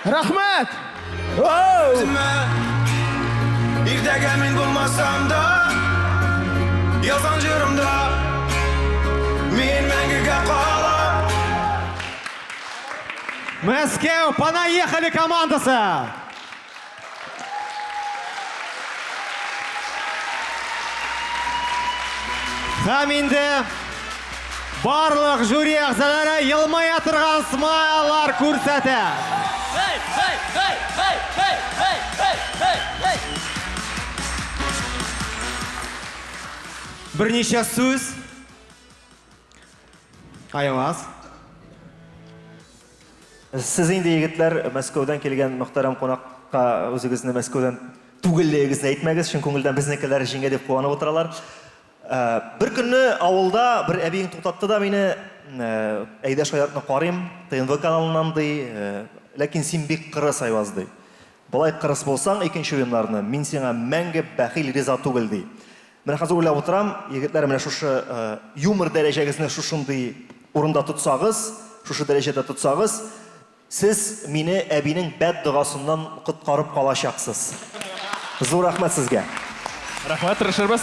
Рәхмәт! Иртәгә мин булмасам да, язган җырымда мин мәңгегә калам. Мәскәү, понаехали командасы. Һәм инде барлык жюри әгъзалары елмая торган смайлар күрсәтә. Берничә сүз. Айваз. Сез инде егетләр Мәскәүдән килгән мөхтәрәм кунакка үзегезне Мәскәүдән түгеллегегезне әйтмәгез, чөнки күңелдән безнекеләр җиңә дип куанып утыралар. Бір күнні ауылда бір әбейін тоқтатты да мені әйдә шаяртны қарайым, ТНВ каналынан дей, ләкин сен бек қырыс айваз дей. Бұлай қырыс болсаң, екінші ойынларны, мен сеңа мәңгі бәхил риза түгел дей. Мен қазір ойлап отырам, егетлер менә шушы юмор дәрәҗәгезне шушындый урында тотсагыз, шушы дәрәҗәдә тотсагыз, сез мине әбинең бәд дуасыннан коткарып калачаксыз. Зур рәхмәт сезгә. Рәхмәт, тырышырбыз.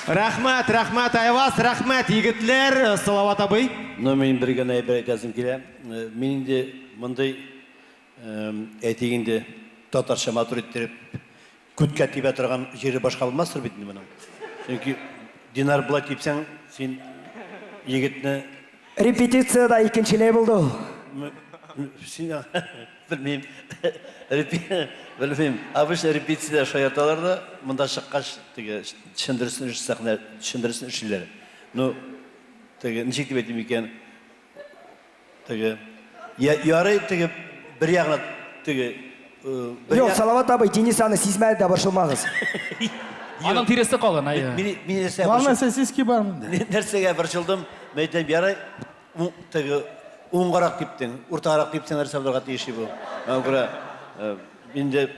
Рәхмәт, Айваз, рәхмәт, егетләр, Салават абый. Мен бір генә әйбер әйтәсем килә. Мин инде мондый әйтегендә татарча матур иттереп күткә тибә торган җире башка булмастыр бит моның. Чөнки Динар була типсәң, син егетне Репетицияда икенчеләй булды ул. Син белмим. Белмим. Абыш репетицияда шаяталар да, монда чыккач, теге төшендерсен сәхнә, төшендерсен эшләр. Ну, теге ничек дип әйтим икән? Теге ярый теге бер ягына теге Yok, Салават абый, Денис аны сизмәде дә борчылмагыз. Аның тиресе калган, ай. Мин нәрсә Бар мәсәсезки бармы? Нәрсәгә борчылдым? Мен әйтәм, ярый, теге уңгарак диптең, уртарак диптең нәрсә булырга тиеш бу. Аңгыра инде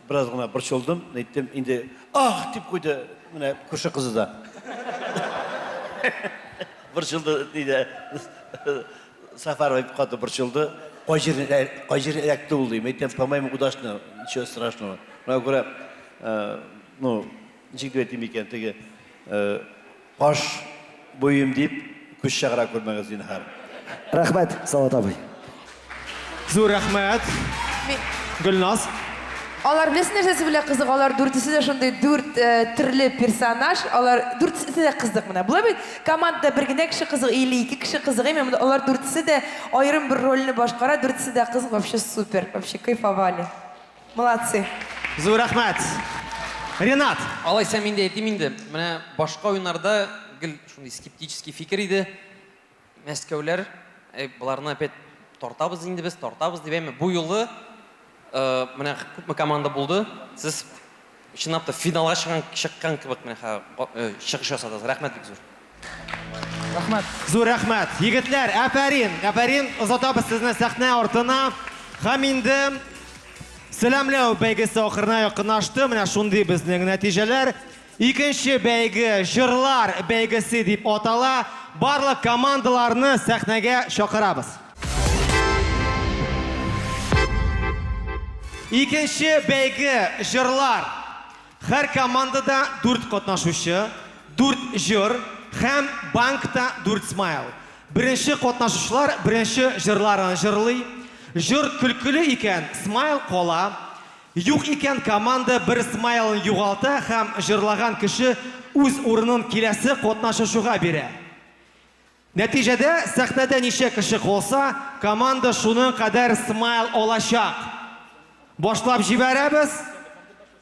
бераз гына борчылдым. Әйттем, инде ах дип куйды, менә күрше кызы да. Борчылды диде. Сафаров дип каты борчылды. Кайҗир эләкте ул дим. Әйтәм, по-моему, удачно, ничего страшного. Аңгыра ну, ничек дип әйтим икән, теге каш буем дип күз чыгара күрмәгез зинһар. Рәхмәт, Салават абый. Зур рәхмәт. Гөлназ. Алар білесің нәрсесі біле қызық, алар дүртісі де шындай дүрт түрлі персонаж, алар дүртісі де қызық мына. Бұла бет, командада бір генә кіші қызық, или екі кіші қызық еме, алар дүртісі де айырым бір рөліні башқара, дүртісі де қызық, вообще супер, вообще кайфовали. Молодцы. Зур рәхмәт. Ренат. Алайса мен де әйтем инде, менә башка уеннарда гел шундый скептический фикер иде. Мәскәүләр, буларны опять тартабыз инде без, тартабыз дип әйме. Бу юлы менә күпме команда булды. Сез чынлап та финалга чыккан кебек менә чыгыш ясадыгыз. Рәхмәт бик зур. Рәхмәт. Зур рәхмәт. Егетләр, әфәрин, озатабыз сезне сәхнә артына. Һәм инде сәламләү бәйгесе ахырына якынлашты. Менә шундый безнең нәтиҗәләр. Икенче бәйге җырлар бәйгесе дип атала. Барлык командаларны сәхнәгә чакырабыз. Икенче бәйге җырлар. Һәр командада 4 катнашучы, 4 җыр һәм банкта 4 смайл. Беренче катнашучылар беренче җырларын җырлый. Җыр көлкеле икән, смайл кала. Юк икән, команда бер смайлын югалта һәм җырлаган кеше үз урынын киләсе катнашучыга бирә. Нәтиҗәдә сәхнәдә ничә кеше калса, команда шуның кадәр смайл алачак. Башлап җибәрәбез.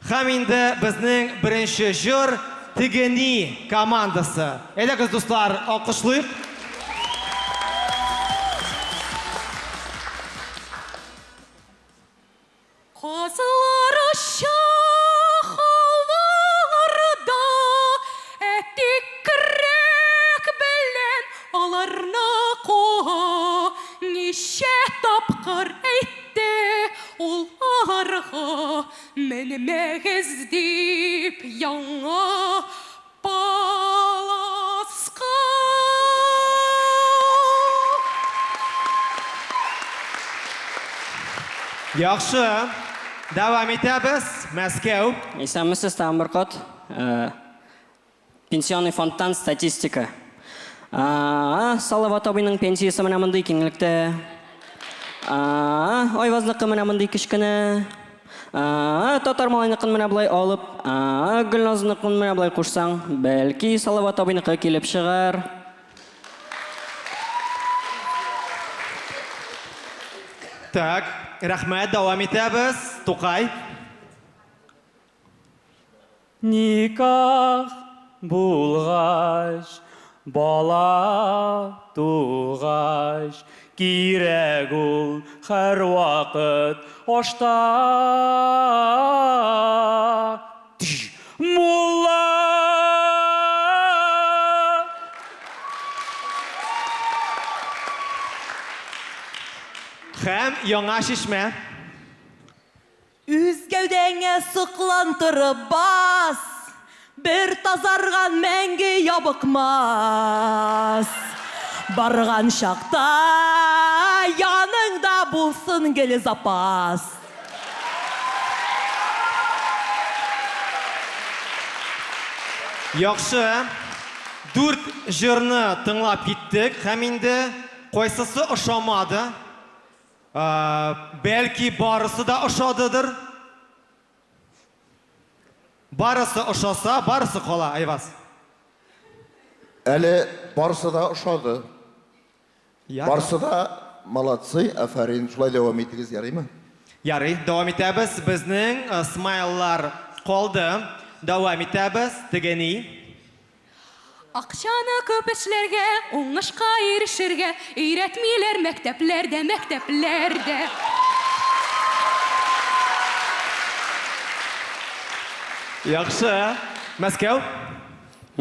Һәм инде безнең беренче җыр Тегени командасы. Әйдәгез, дуслар, алкышлыйк. Казылар аша хаваларда, әтик керәк белән аларна куа. Ничә тапкыр әйтте ул аларга, менмәгез дип яңа паласка. Яхшы. Давам итәбез. Мәскәү. Исәнмесез, Тамбуркот. Пенсионный фондтан статистика. Салават абыйның пенсиясы менә мондый киңлектә. Айвазныкы менә мондый кичкенә. Татар малайныкын менә булай алып, Гөлназныкын менә булай кушсаң, бәлки Салават абыйныкы килеп чыгар. Так, рәхмәт, давам итәбез. Тукай. Никах булгач, бала тугач, кирәк ул һәр вакыт ашта. Мулла яңа шишмә. Үз гәүдәңә сыклантырып бас, бер тазарган мәңге ябыкмас. Барган шакта яныңда булсын гел запас. Яхшы, 4 җырны тыңлап киттек, һәм инде кайсысы ошамады? Бәлки барысы да ошадыдыр. Барысы ошаса, барысы кала, Айваз. Әле барысы да ошады. Ярый. Барысы да молодцы, афарин. Шулай дәвам итегез, ярыймы? Ярый, дәвам итәбез. Безнең смайлар калды. Дәвам итәбез. Тегени. Акчаны күп эшләргә, уңышка ирешергә, өйрәтмиләр мәктәпләрдә. Яхшы. Мәскәү.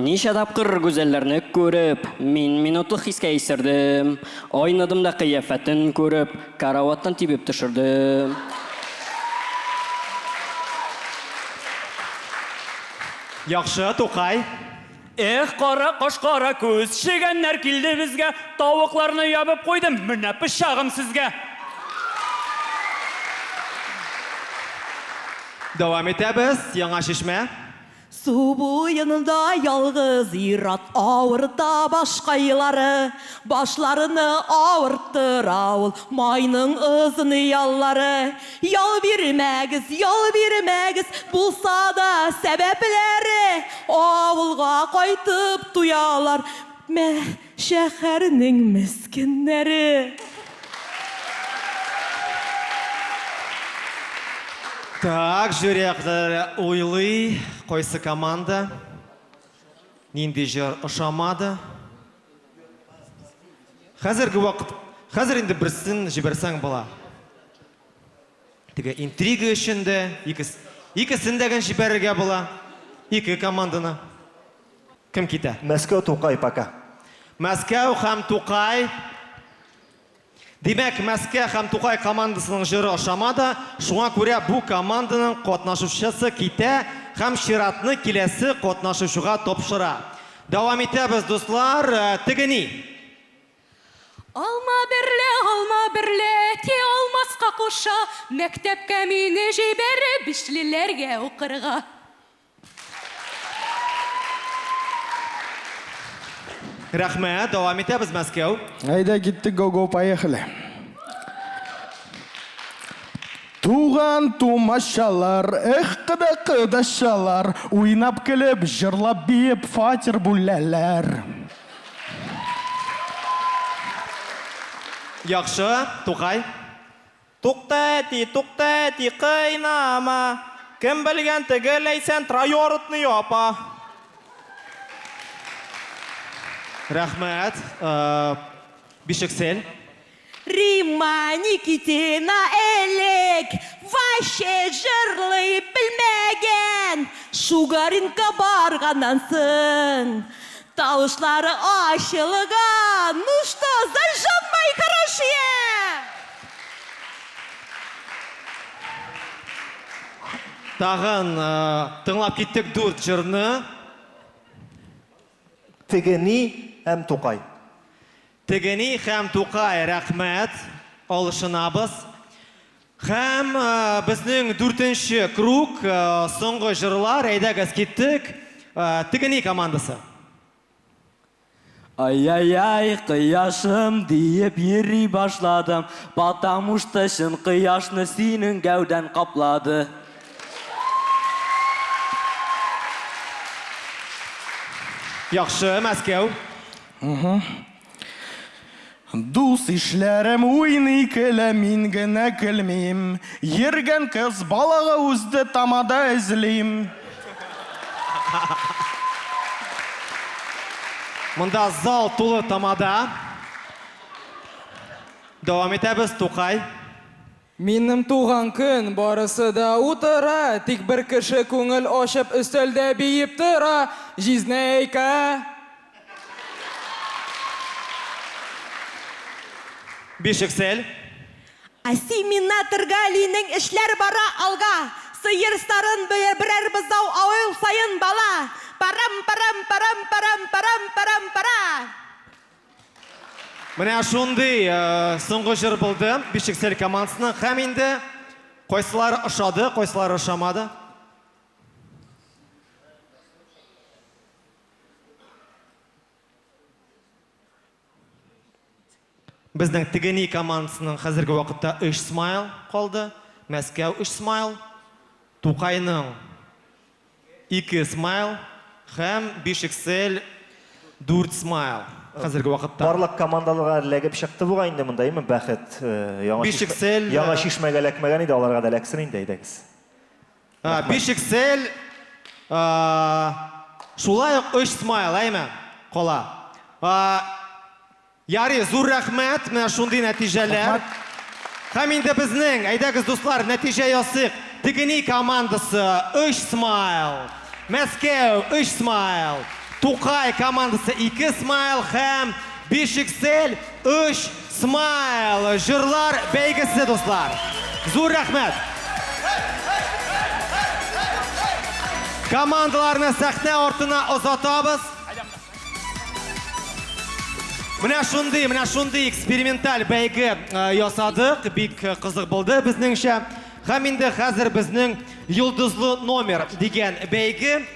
Ничә тапкыр гүзәлләрне күреп, мин минутлык хискә исердем. Айныдым да кыяфәтен күреп, караваттан тибеп төшердем. Яхшы, Тукай. Эх, кара каш кара күз, шигәннәр килде безгә, тавыкларны ябып куйдым, менә пычагым сезгә. Дәвам итәбез. Яңа шишмә. Су буенда ялгыз ират авырта башкайлары, башларыны авырттыра ул майның ызын яллары. Ял бирмәгез, булса да сәбәпләре, авылга кайтып туялар, мә шәһәрнең мискеннәре. Так, жүрәкләре уйлый, кайсы команда? Нинди җыр ошамады? Хәзерге вакыт, хәзер инде берсен җибәрсәң була. Теге интрига өчен дә икесен дә җибәрергә була. Ике команданы. Кем китә? Мәскәү, Тукай пока. Мәскәү һәм Тукай. Димәк, Мәскәү һәм Тукай командасының җыры ошамады. Шуңа күрә бу команданың катнашучысы китә һәм чиратны киләсе катнашучыга тапшыра. Дәвам итәбез, дуслар. Тегени. Алма берле, ти алмаска куша, мәктәпкә мине җибәреп бишлеләргә укырга. Рәхмәт, дәвам итәбез, Мәскәү. Айда киттек, го-го, поехали. Туған тумашалар, қыдашалар, уйнап келіп, жырлап бейіп, фатир бүләләр. Яхшы, Тукай. Туктати, қайнама. Кім білген тігілейсен троёрытны япа. Рәхмәт. Бишексел. Рима Никитина элек, ваще жырлый білмәген, Шугаринка барғаннан соң, тауышлары ашылыған, ну что, зажжем мои хорошие! Тағын тыңлап киттек 4 җырны. Тегени һәм Тукай. Тегени һәм Тукай, рәхмәт. Алышынабыз. Һәм безнең 4нче круг, соңгы җырлар, әйдәгез киттек. Тегени командасы. Ай-яй-яй, кыяшым диеп йөри башладым, потому что шын кыяшны синең гәүдән каплады. Яхшы, Мәскәү. Дус ишләрем уйный көлә, мин генә көлмим. Йөргән кыз балага үзде тамада эзлим. Монда зал тулы тамада. Дәвам итәбез, Тукай. Минем туган көн барысы да утыра, тик бер кеше күңел ашып өстәлдә биеп тора. Жизнейка. Бишексел. Ассиминатор Галинең эшләр бара алга. Сыйыр сарын берәр бызау авыл сайын бала. Парам. Менә шундый соңгы җыр булды Бишексел командасының. Һәм инде кайсылары ошады, кайсылары ошамады. Безнең Тегени командасының хәзерге вакытта 3 смайл калды. Мәскәү 3 смайл, Тукайның 2 смайл һәм Бишексел 4 смайл. Хәзерге вакытта. Барлык командаларга эләгеп чыкты буга инде монда, име бәхет. Яңа шишмәгә эләкмәгән иде, аларга да эләксен инде, әйдәгез. Бишексел шулай ук 3 смайл, әйме? Кала. Ярый, зур рәхмәт, менә шундый нәтиҗәләр. Һәм инде безнең, әйдәгез дуслар, нәтиҗә ясыйк. Тегени командасы 3 смайл, Мәскәү 3 смайл, Тукай командасы 2 смайл һәм Бишексел 3 смайл. Җырлар бәйгесе, дуслар. Зур рәхмәт. Командаларны сәхнә артына озатабыз. Менә шундый эксперименталь бәйге ясадык. Бик кызык булды безнеңчә. Һәм инде хәзер безнең Йолдызлы номер дигән бәйге.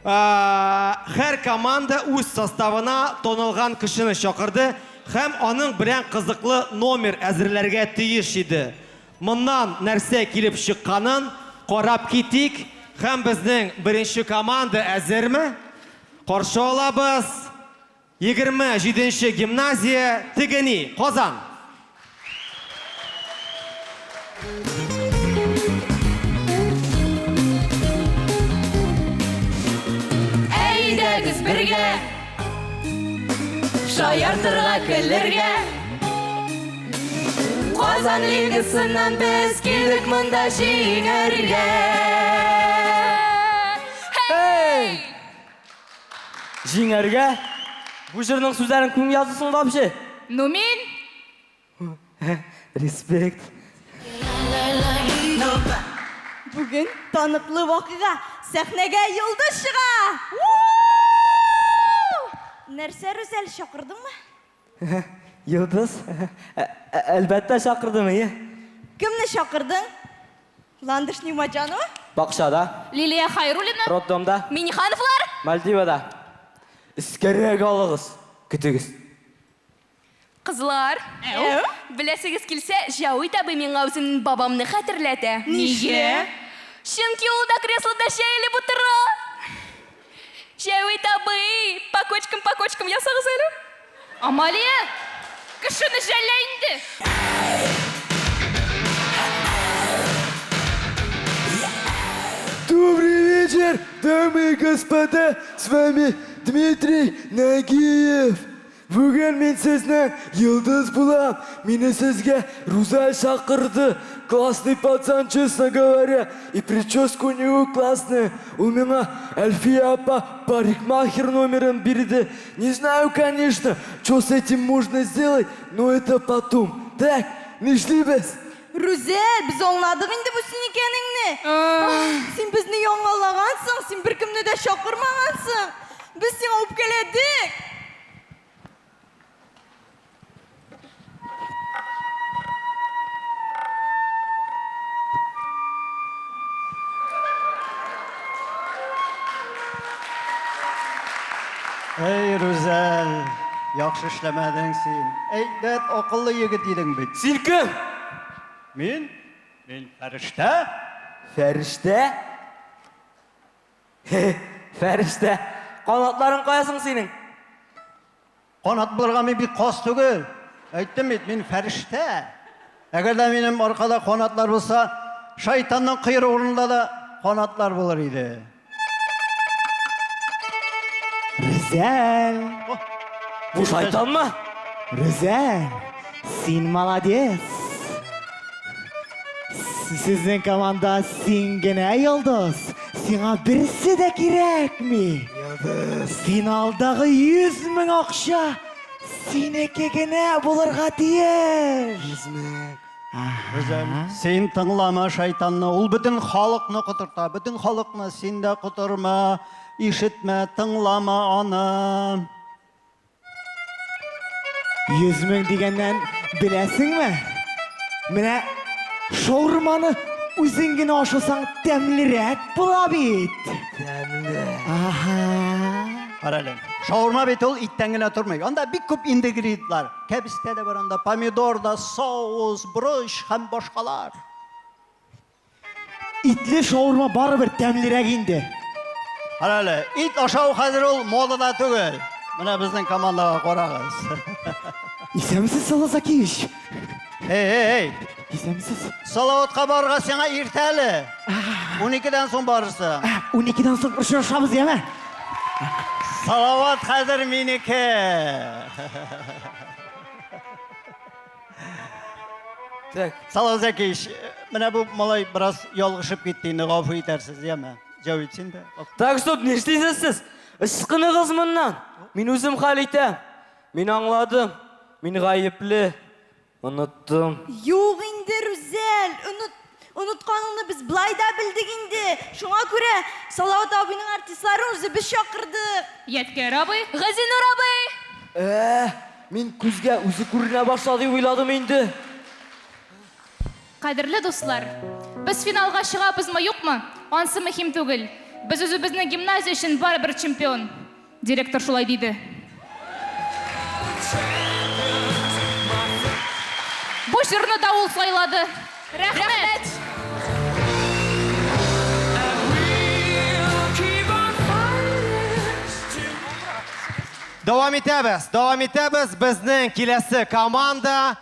Һәр команда үз составына танылган кешене чакырды һәм аның белән кызыклы номер әзерләргә тиеш иде. Моннан нәрсә килеп чыкканын карап китик. Һәм безнең беренче команда әзерме? Каршы алабыз. 27-нче гимназия Тегени, Казан. Әйдәгез бергә, шаяртырга көләргә. Казан лигасыннан без килдек монда җиңәргә. Җиңәргә? Бу җырның сүзләрен кем язды вообще? Ну мин? Респект. Бүген таныклы вакыйга. Сәхнәгә Йолдыз чыга. Нәрсә Рүзәл чакырдыңмы? Йолдыз? Әлбәттә чакырдым, Кемне чакырдың? Ландышный Маҗанова? Бакчада. Лилия Хайруллина? Роддомда. Минихановлар? Мальдивада. Искәрәк алыгыз, көтегез. Кызлар, беләсегез килсә, Җавит абый миңа үзенең бабамны хәтерләтә. Нигә? Чөнки ул да креслода шәйлеп утыра. Җавит абый, пакочкам ясагыз әле. Амалия, кешене жәллә инде. Добрый вечер, дамы и господа, с вами Дмитрий Нагиев. Бүген мен сезнең Йолдыз булам. Мине сезгә Рузаль чакырды. Классный пацан, честно говоря. И прическа у него классная. У меня Альфия апа парикмахер номером бирде. Не знаю, конечно, что с этим можно сделать, но это потом. Так, не шли без. Рүзәл, без аңладык инде бу син икәнеңне. Син безне яңалагансың, син беркемне дә чакырмагансың. Biz seni öpkeledik. Ey Rüzel, yaxşı işlemedin sen. Ey, akıllı yigit idin bit. Sen kim? Men Ferişte. Ferişte? Ferişte. Kanatların kayasın senin. Kanat bulurga men bir kas tugul. Aytdim bit, men Ferişte. Eğer de benim arkada kanatlar olsa, şeytanın kıyruğunda da kanatlar bulur idi. Rüzel. Bu şeytan mı? Rüzel, sen malades. Sizin komanda sen gene Yıldız. Sana birisi de gerek mi? Yıldız. Finaldagi 100.000 akşa seneki gene bulurga diyer. 100.000. Сен тыңлама шайтанны, ул бөтен халыкны кытырта, бөтен халыкны син дә кытырма, ишетмә, тыңлама аны. 100 мең дигәннән беләсеңме? Менә шаурманы үзең генә ашасаң тәмлерәк була бит. Тәмле. Қарале, шаурма бит ул иттән генә тормый. Анда бик күп ингредиентлар. Кәбестә дә бар анда, помидор да, соус, борыч һәм башкалар. Итле шаурма барыбер тәмлерәк инде. Қарале, ит ашау хәзер ул модада түгел. Менә безнең командага карагыз. Исәмсез Салазакич. Эй. Исәмсез. Салаватка барырга сиңа иртәле. 12-дән соң барырсың. 12-дән соң очрашабыз, яме? Салават хәзер минеке. Салазакич, менә бу малай бераз ялгышып китте, инде гафу итәрсез, яме? Җавит син дә. Так, стоп, не эшлисез сез? Ысқынығыз моннан. Мин үзем хәл итәм. Мин аңладым. Мин гаепле. Оныттым. Юк инде, Рүзәл, Онытканыңны без былай да белдек инде. Шуңа күрә Салават абыйның артистларын үзе без чакырдык. Яткәр абый, Газинур абый. Мин күзгә үзе күренә башлады дип уйладым инде. Кадерле дуслар, без финалга чыгабызмы, юкмы? Ансы мөһим түгел. Без үзебезнең гимназия өчен барыбер чемпион. Директор шулай диде. Бу җырны да ул сайлады. Рәхмәт. Давам итәбез. Безнең киләсе команда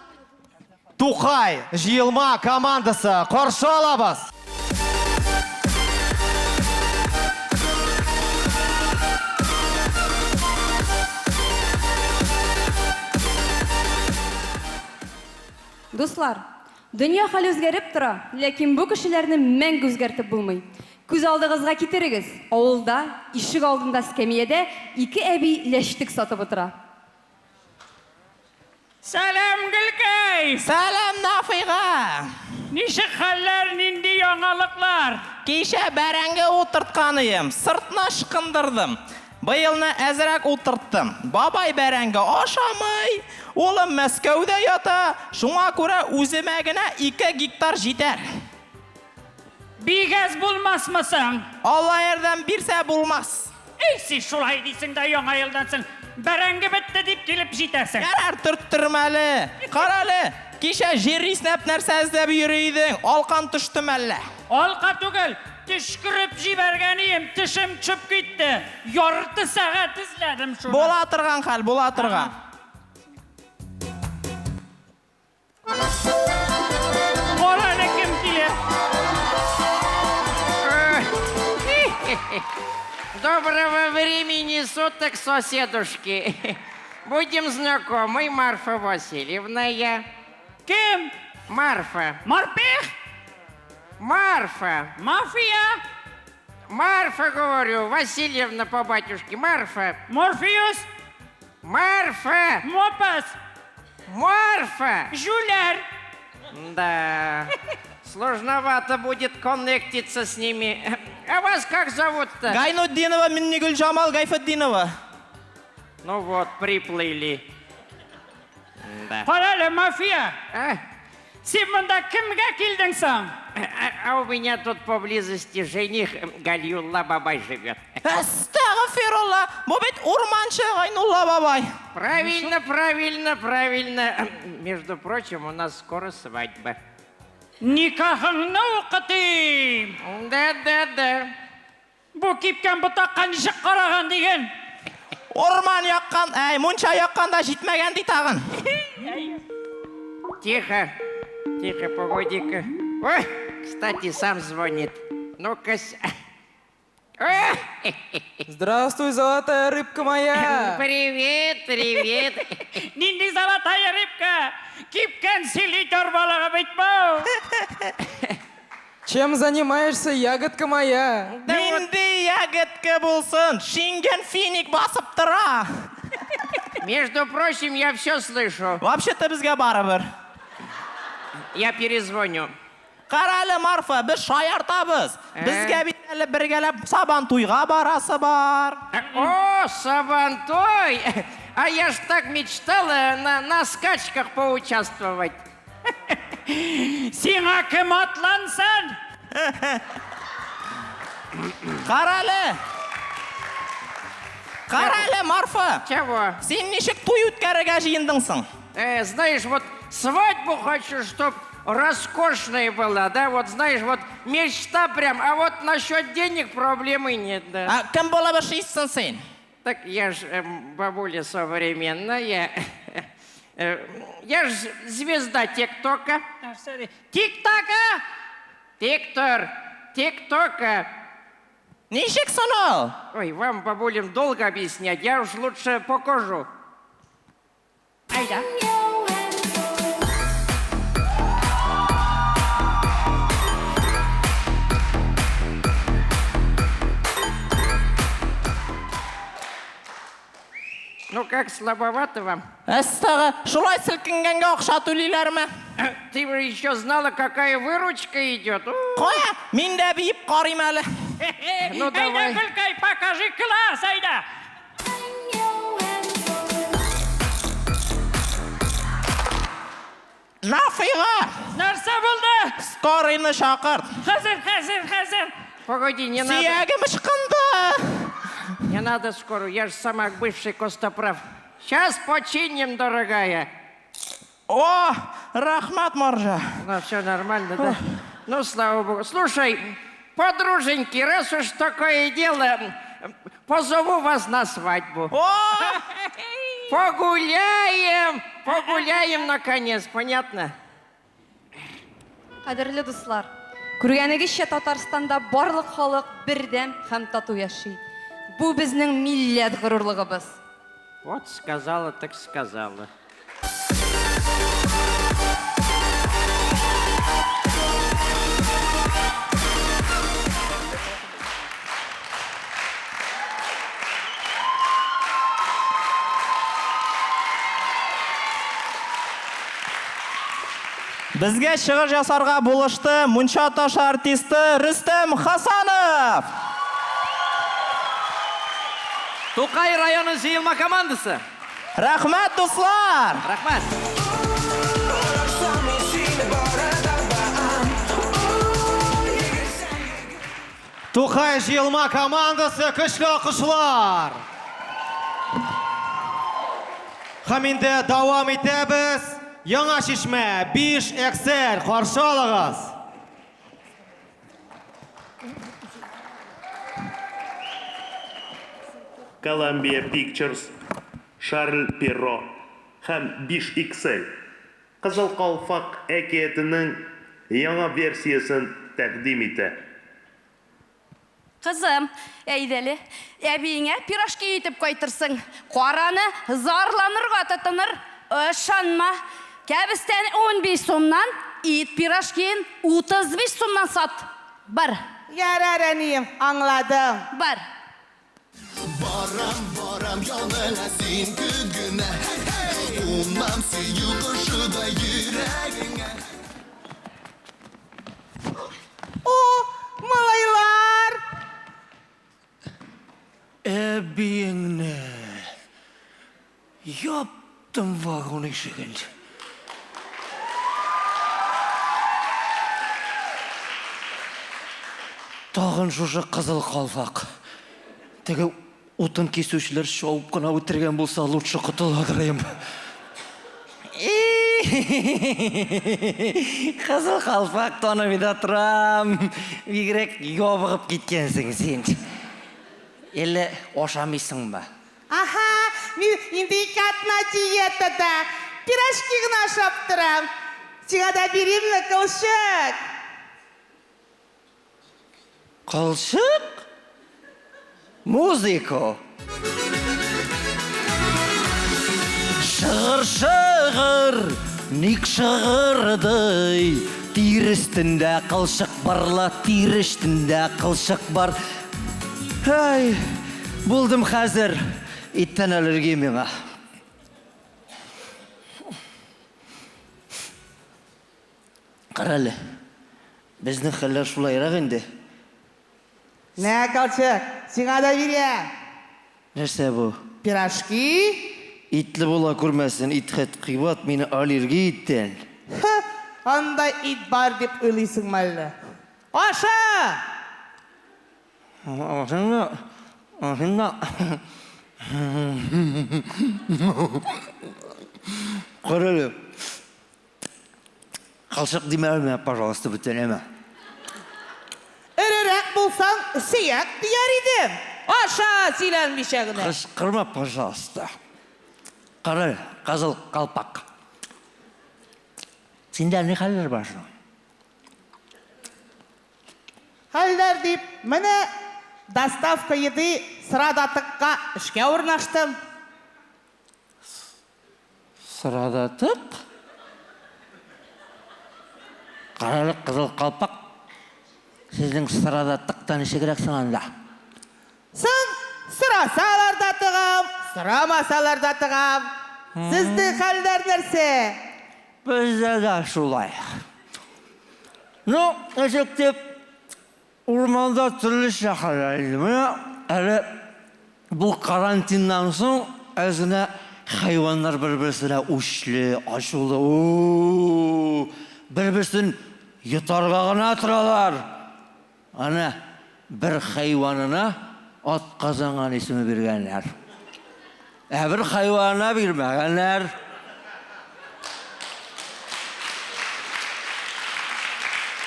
Тухай җыелма командасы. Каршы алабыз. Дуслар, дөнья хәл үзгәреп тора, ләкин бу кешеләрне мәңге үзгәртеп булмый. Күз алдыгызга китерегез. Авылда, ишек алдында скамьяда 2 әби ләштек сатып утыра. Сәлам, Гөлкәй! Сәлам, Нафига! Нишек хәлләр, нинди яңалыклар? Кичә бәрәңге утыртканыем, сыртына шыкындырдым. Быелны әзрәк утырттым. Бабай бәрәңге ашамый. Улым Мәскәүдә ята, шуңа күрә үземә генә 2 гектар җитәр. Бик әз булмасмысың? Алла ярдәм бирсә булмас. Син шулай дисең дә яңа елдан соң бәрәңге бетте дип килеп җитәсең. Ярар, төрттөрмәле. Каралы, кичә җир иснәп нәрсә эзләп йөри идең? Алкан төштем әллә? Алка түгел, төшкереп җибәргәнем, тешем чып китте. Ярты сәгать эзләдем шуны. Була торган хәл, була торган. Кара кем килә? Доброго времени суток, соседушки. Будем знакомы, Марфа Васильевна я. Кем? Марфа. Марпех? Марфа. Мафия? Марфа, говорю, Васильевна по батюшке. Марфа. Морфеус? Марфа. Мопас? Марфа. Жуляр? Да. Сложновато будет коннектиться с ними. А вас как зовут-то? Гайнуддинова, Миннигуль Джамал Гайфаддинова. Ну вот, приплыли. Да. Парале, мафия! Сен монда кемгә килдең соң? А у меня тут поблизости жених Галиулла бабай живет. Астагфирулла, бу бит урманчы Гайнулла бабай. Правильно. Между прочим, у нас скоро свадьба. Никахыңны укытыйм. Да. Бу кипкән ботакка ничек караган диген? Орман яккан, мунча якканда җитмәгән ди тагын. Тихо, погоди-ка. Ой, кстати, сам звонит. Ну-ка. Здравствуй, золотая рыбка моя. Привет. Нинди золотая рыбка? Кипкән сили торбалыгы бит бу. Чем занимаешься, ягодка моя? Нинди ягодка булсын, шинген финик басып тора. Между прочим, я все слышу. Вообще-то безгә барыбер. Я перезвоню. Қара әлі Марфа, біз шаяртабыз. Бізге бит әлі біргелеп сабан туйға барасы бар. О, сабантой! А я ж так мечтала на скачках поучаствовать. Сиңа кім атлансын? Қара әлі Марфа. Чего? Сен нешік той өткәріге жиындыңсың? Знаешь, вот свадьбу хочу, чтоб роскошная была, да, вот знаешь, вот мечта прям, а вот насчет денег проблемы нет, да. А кім болып ішейсің сен? Так я ж бабуля современная. Я ж звезда ТикТока. ТикТока! ТикТока. Нешік соны? Ой, вам, бабулям, долго объяснять, я уж лучше покажу. Айда. Ну как, слабовато вам? Әстағы, шулай сілкінгенге ақша төлейлер ме? Ты бы еще знала, какая выручка идет. Қоя, мен де бейіп қарим әлі. Ну давай. Айда, Гүлкай, покажи класс, айда. Нафиға? Нәрсе болды? Скорыйны шақырт. Хәзір. Погоди, не надо. Сүйегім ышқынды. Не надо скорую, я же сама бывший костоправ. Сейчас починим, дорогая. О, рахмат, Маржа. Ну, все нормально, да? Ну, слава богу. Слушай, подруженьки, раз уж такое дело, позову вас на свадьбу. Погуляем, наконец, понятно? Қадірлі достар, көргенігізше Татарстанда барлық халық бірден һәм тату яши. Бұл біздің милләт ғұрурлығыбыз. Вот сказала, так сказала. Бізге шығыш жасарға болышты мұнша таш артисті Рүстем Хасанов. Тукай районы жиылма командасы. Рахмет, дуслар. Рахмет. Тукай жиылма командасы күшлі оқушылар. Хаминде давам етебіз. Яңа шишмә 5 XL қаршы алығыз. Columbia Pictures, Шарль Перро һәм 5 XL Қызыл қалфақ әкиетінің яңа версиясын тәқдим итә. Қызым, әйдәлі, әбейіңе пирожки етіп қайтырсың. Қараны зарланырға тұтыныр, ышанма. Кәбістен 15 сомнан, ет пирожкин 35 сомнан сат. Бар. Ярар, әнейім, аңладым. Бар. Барам, ялына сен күгіне. Умам сүйі құшыда жүрегіңе. О, малайлар! Әбейіңні яптым вагон ешігін. Тағын жужы қызыл қалфақ. Теге отын кесушілер шауып қына өтірген болса, лучше құтыладырайым. Қызыл қалфақ тонымыда тұрам. Бигірек ябығып кеткенсің сен. Әлі ошамайсың ба? Аха, мен индикатна диетада пирожки ғына ашап тұрам. Сиңа да беремін, қылшық. Қылшық? Музыко. Шығыр, ник шығырдай. Тирістінде қылшық барла, тирештінде қылшық бар. Ай, болдым қазір, иттен әлірге меңа. Қаралы, біздің хәлләр шулайрақ енді. Нә, Колчак, сиңа да берем. Нәрсе бұл? Пирожки? Итлі бола көрмәсін, итхет қибат, мені аллерги иттен. Андай ит бар деп ойлайсың мәлі. Аша! Ашында. Қаралы, қалшық демәліме, пожалуйста, бүтінеме. Әрірек болсаң, сияк дияр едім. Аша, силән бешегіне. Қышқырма, пожалуйста. Қаралы, қазыл қалпақ. Сенде не халлер бар шын? Халлер деп, міне доставка еді sıradатыққа ішке орнаштым. Sıradатық? Қаралы қызыл қалпақ, сіздің sıradатықтан іші керек сыңанда? Сың сырасаларда тығым, сұрамасаларда тығым. Сізді халлер нәрсе? Бізде да шулай. Ну, әшектеп, орманда түрлі шақырайды. Әлі бұл карантиннан соң әзіне хайвандар бір-бірсіне үшлі, ашулы, бір-бірсін етарға ғана тұралар. Ана, бір хайванына ат қазанған есімі бергенлер. Бір хайванына бермегенлер.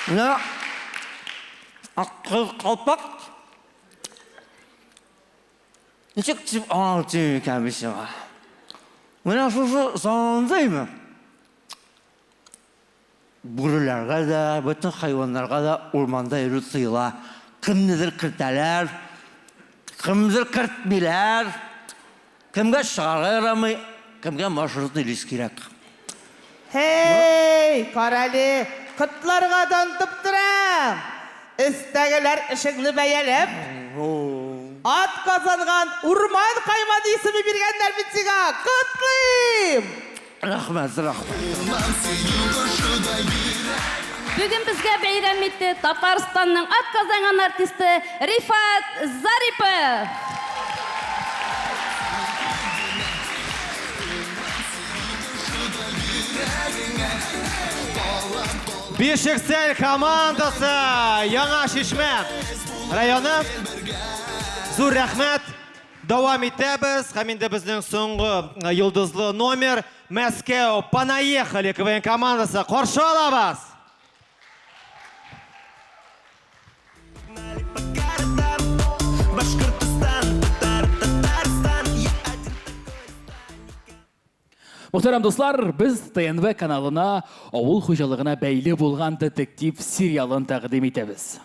Ja, қалпақ. Нешек тіп алтын кәмесіға. Мына шушы заңдаймы? Бүрілерға да, бүтін хайвандарға да орманда еру сыйла. Кімдер кіртәлер, кімдер кіртмелер, кімге шығарға ярамай, кімге маршрутны лес керек. Хей, қаралы, құтларға дантып тұрам. Істәгілер ішіңді бәйеліп, ат қазанған урман қаймады есімі бергендер бітсіға. Құтлым! Рахмет. Бүгін бізге бәйрәм етті Татарстанның ат қазанған артисті Рифат Зарипов. Бешексел командасы Яңа Шишмә районы. Зур рәхмәт. Давам итәбез. Һәм инде безнең соңгы йолдызлы номер Мәскәү Понаехали КВН командасы каршы алабыз. Мұхтарам достар, біз ТНВ каналына ауыл қожалығына бәйлі болған детектив сериалын тәқдим етеміз.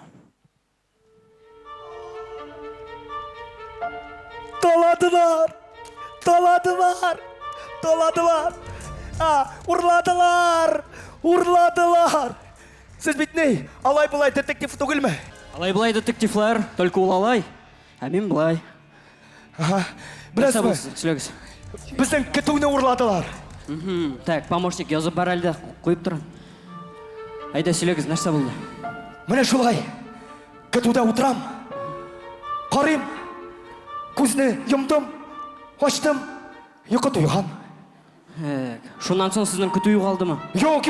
Толадылар! Урладылар! Сіз бітней, алай-бұлай детектив түгіл ме? Алай-бұлай детективлар, только ол алай, а мен бұлай. Біраз ба? Сөйлегіз. Біздің күтуіне ұрладылар. Так, помощник язып бар әлді, қойып тұрын. Айда сөйлегіз, нәрсе болды? Міне шулай, күтуде отырам. Қарим, көзіне жұмдым, аштым, ұйқы тұйған. Шунан соң сіздің күту қалды ма? Йоқ,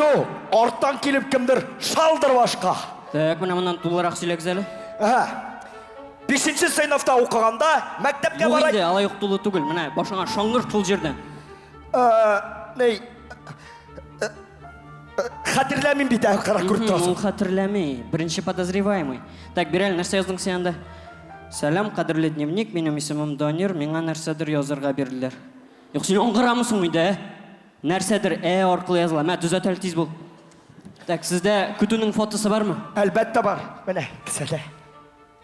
арттан келіп кімдір шалдыр башқа. Так, мұнан тулырақ сөйлегіз әлі? 5-ші сыныпта оқығанда мәктепке барай... барай... Бұл енді алай ұқтылы түгіл, міне, башыңа шоңғыр тұл жерден. Қатерләмін бейді қара көріп тұрасың. Ол қатерләмей, бірінші подозреваемый. Так, берәл, нәрсе яздың сенде? Сәлем, қадірлі дневник, менің есімім Донер, меңа нәрседір язырға берілер. Йоқ, сен оңғырамысың үйді, нәрседір арқылы yazыла. Мә, түзәтәл тез бол. Так, сізде күтінің фотосы бар ма? Әлбәтті бар, міне, кісәлі.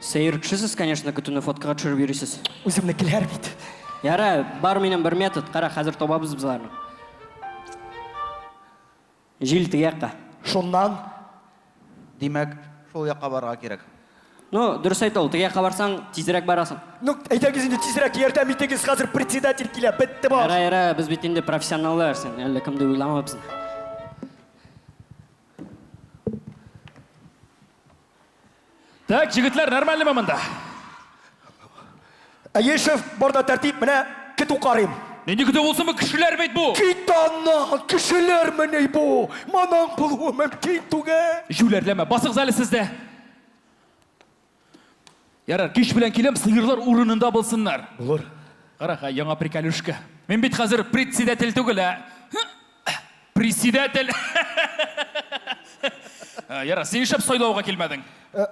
Сейіркшісіз, конечно, күтіні фотоға түшіріп бересіз. Өзімні келер бейді. Яра, бар менен бір метод, қара, қазір тобабыз бізларны. Жил тігеққа. Шоннан? Демек, шол яққа барға керек. Ну, дұрыс айт ол, тігеққа барсаң, тезірек барасың. Ну, айтагізінде тезірек ертем етегіз қазір председатель келе, бітті бар. Яра, біз бетінде профессионалдар сен, әлі кімді ойламапсың. Так, жігітлер, нормальный мамында. Әйешев, барда тәртип, менә кету қарим. Ненде күтіп болсын бұл кішілер бейт бұл? Китанна, кішілер меней бұл. Манан бұл мөмкин түге. Жүлерләмә, басық зәлі сізді. Ярар, кеш білен келем, сыйырлар урынында болсынlar. Бұлыр. Қараға, яңа приколюшка. Мен бит қазір председатель түгіл, Председатель. Ярар, сен шап сойлауға келмедің.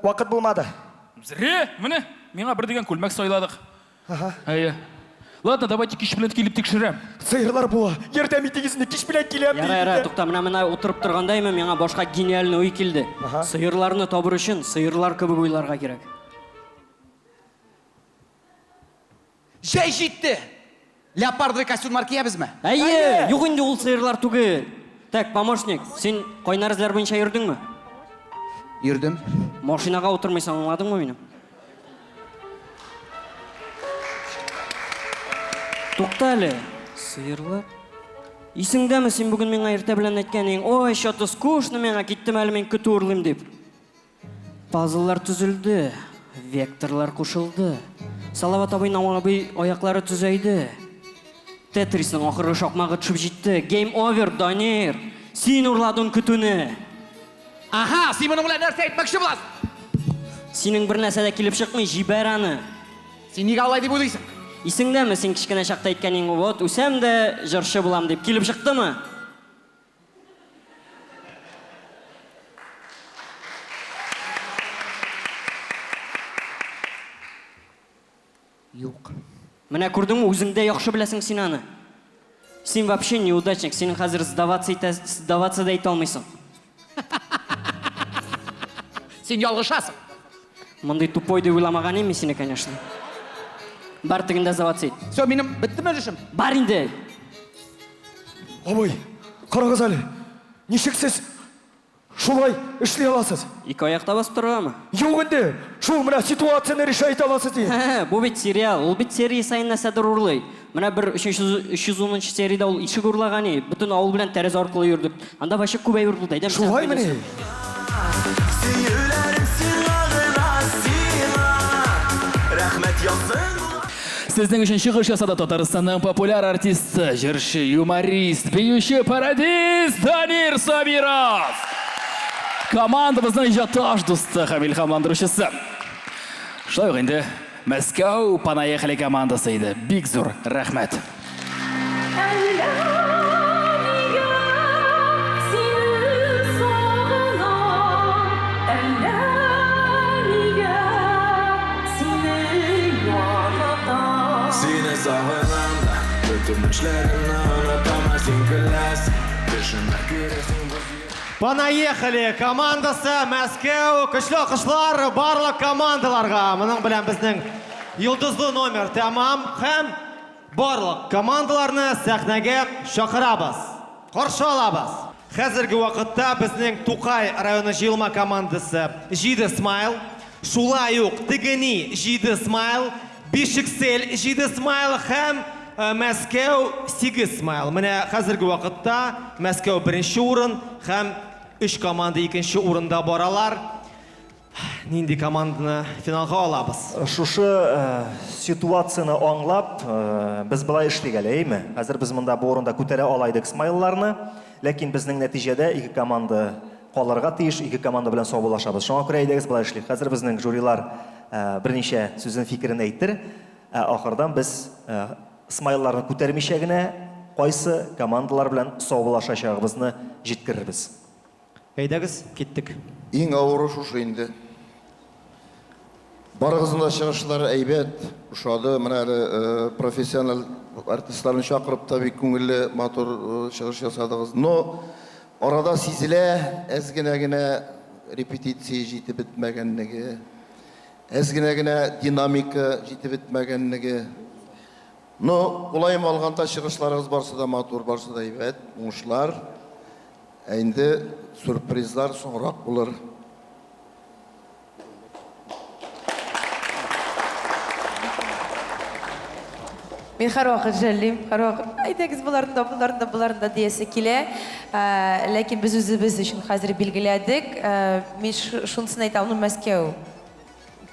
Вақыт болмады. Зіре, міне, меңа бір деген көлмәк сойладық. Ладно, давайте кеш білен келіп текшірем. Сыйырлар бұла, ертәм етегізінде кеш білен келем дейді. Яра, тоқта, мына отырып тұрғандаймы, меңа башқа гениальный ой келді. Сыйырларны табыр үшін сыйырлар көбі ойларға керек. Жай жетті. Леопардовый костюмдар киеміз ме? Әйе, жоқ енді ол сыйырлар түгел. Так, помощник, сен қойнар ізлер бойынша үрдің мі? Үрдім. Машинаға отырмайсың, аңладың ма мені? Тоқталі, сыйырлар. Исіңдәмі сен бүгін меңа ерте білен әйткенің, ой, шоты скучно меңа кеттім әлі мен күті ұрлым деп. Пазылар түзілді, векторлар қошылды. Салават абай намағабай аяқлары түзейді. Тетрисның ақыры шақмағы түшіп жетті. Game over, Данир. Сен ұрладың күтіні. Аха, сен мұның білән нәрсе айтмақшы боласың. Сенің бір нәрседе келіп шықмай жибәр аны. Сен неге алай деп ойлайсың? Исіңдәмі сен кішкене шақта айткәнің вот, өсәм де жыршы болам деп келіп шықты ма? Yok. Менә күрдің ме, өзіңде яқшы білесің сен аны. Сен вообще неудачник, сенің қазір сдаваться да айта алмайсың. Сен ялғышасың. Мұндай тупой деп ойламаған емес сені, конечно. Бар тігінде сдаваться ет. Все, менің бітті ме жүршім? Бар енді. Абай, қарағыз әлі, нешік сіз шулай ішлей аласыз? Екі аяқта басып тұрға ма? Жоқ енді, шул мұна ситуацияны решай аласыз дейін. Бұл бет сериал, ол бет серия сайын нәрседір ұрлай. Мұна бір 310 серияда ол ішік ұрлағаны, бүтін ауыл білен тәріз арқылы үрдік. Анда башы көбәй ұрлайды. Шулай міне? Сіздің үшін шығыш жасады Татарстанның популяр артисті, жыршы, юморист, бейуші пародист Данир Сабиров. Командамыздың жаташ досты Хамил хамландырушысы. Шылай өғінде, Мәскәу Понаехали командасы еді. Бик зор, рахмет. Seni sağınan da bütün işlerini unutamaz güles. Düşünme güresin Понаехали командасы Мәскәу, көчлі қышлар барлық командаларға. Мұның білән біздің йылдызлы номер тәмам һәм барлық командаларны сәхнәгә шақырабыз. Қаршы алабыз. Хәзерге вақытта біздің Тукай районы жиылма командасы 7 смайл, шулай ук Тігіні 7 смайл, Бишіксел 7 смайл һәм Мәскәу 8 смайл. Менә хәзерге вақытта Мәскәу бірінші орын һәм 3 команда екінші орында баралар. Нинди команданы финалға алабыз? Шушы ситуацияны аңлап, біз былай эшлик әле, әйме? Хәзер біз мында бу орында күтәрә алайдык смайларны, ләкин безнең нәтиҗәдә 2 команда калырга тиеш, 2 команда белән саубуллашабыз. Шуңа күрә әйдәгез былай эшлик. Хәзер безнең жюрилар берничә сүзен фикерен әйтер. Ахырдан біз смайларны күтәрмичә генә кайсы командалар белән саубуллашачагыбызны җиткерербез. Әйдәгез, кеттік. Ең ауыры шушы инде. Барығызында шығышлары әйбәт, ұшады, мына профессионал артистларын шақырып та бик күңелле матур шығыш жасадығыз. Но арада сизелә, әзгенә репетиция җитеп бетмәгәнлеге, әзгенә динамика җитеп бетмәгәнлеге. Но улайым алганда шығышларыгыз барсы да матур, барсы да әйбәт, уңышлар. Әйнде сюрпризлар соңрак булыр. Мен һәр вакыт жәллим, һәр вакыт әйдәгез буларында диясе килә. Ләкин без үзебез өчен хәзер билгеләдек. Мен шунысын әйтәм, Мәскәу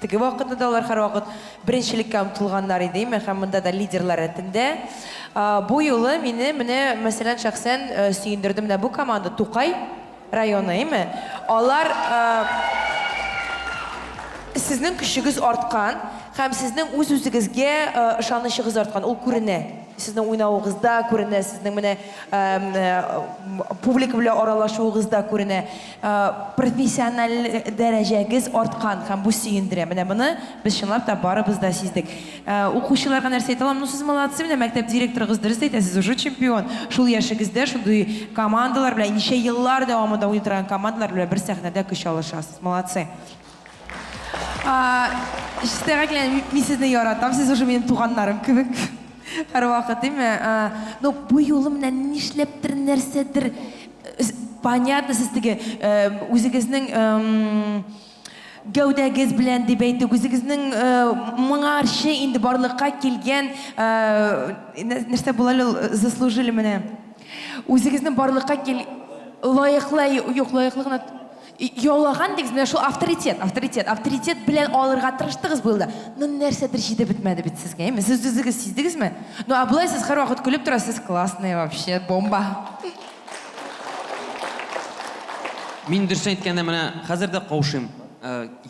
Теге вакытта да алар һәрвакыт беренчелеккә омтылганнар иде, һәм монда да лидерлар рәтендә. Бу юлы мине менә мәсәлән шәхсән сөендерде менә бу команда Тукай районы, име? Алар сезнең көчегез арткан һәм сезнең үз-үзегезгә ышанычыгыз арткан, ул күренә. Сезнең уйнавыгызда күренә, сезнең менә публика белән аралашуыгызда күренә. Профессиональ дәрәҗәгез арткан һәм бу сөендерә. Менә моны без чынлап та барыбыз да сиздек. Укучыларга нәрсә әйтә алам? Ну сез молодцы, менә мәктәп директорыгыз дөрес әйтә, сез уже чемпион. Шул яшегездә шундый командалар белән ничә еллар дәвамында уйный торган командалар белән бер сәхнәдә көч алышасыз. Молодцы. Истәгәкләр, мин сезне яратам, сез уже минем туганнарым кебек. Һәрвакыт, име? Ну, бу юлы менә нишләптер нәрсәдер понятно, сез теге үзегезнең гәүдәгез белән дип әйтик, үзегезнең моңарчы инде барлыкка килгән нәрсә була әле заслужили менә. Үзегезнең барлыкка лаеклы Йолаган дигез, менә шул авторитет белән алырга тырыштыгыз булды. Ну нәрсәдер җиде бетмәде бит сезгә, әйме? Сез үзегез сиздегезме? Ну аблай сез һәрвакыт көлеп торасыз, классный вообще, бомба. Мин дөресен әйткәндә менә хәзер дә каушыйм.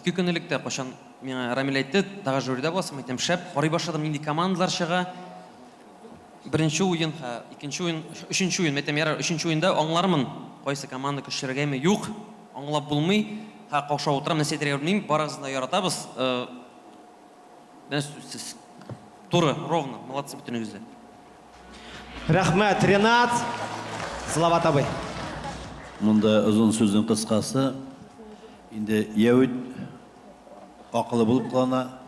2 көнлектә кашан миңа Рамил әйтте, тагы жюридә булсам, әйтәм, шәп, карый башладым, нинди командалар чыга. Беренче уен, икенче уен, өченче уен, әйтәм, ярар, өченче уенда аңлармын, кайсы команда көчерәгәме, юк. Аңлап булмый, каушап утырам, нәрсә әйтергә белмим, барыгызны да яратабыз. Сез туры, ровно, молодцы бөтенегез дә. Рәхмәт, Ренат. Салават абый. Монда озын сүзнең кыскасы, инде Яуд акылы булып калана,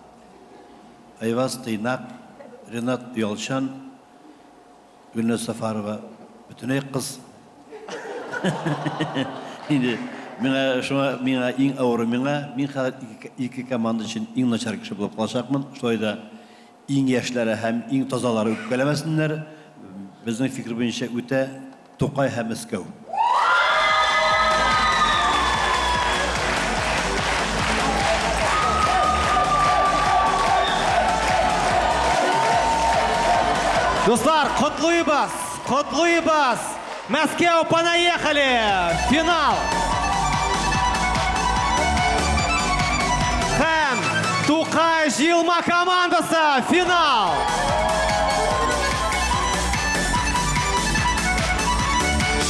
Айваз Тыйнак, Ренат Ялчан, Гөлназ Сафарова, бөтенәй кыз. Инде миңа иң авыры мин хәзер 2 команда өчен иң начар кеше булып калачакмын. Шулай да иң яшьләре һәм иң тазалары үпкәләмәсеннәр. Безнең фикер буенча үтә Тукай һәм Мәскәү. Достар, котлуйбыз. Мәскәү, понаехали! Финал! Һәм Тукай җыелма командасы, финал!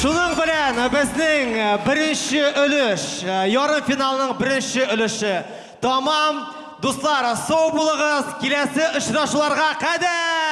Шуның белән безнең беренче өлеш, ярым финалның беренче өлеше тамам. Дуслар, сау булыгыз, киләсе очрашуларга кадәр!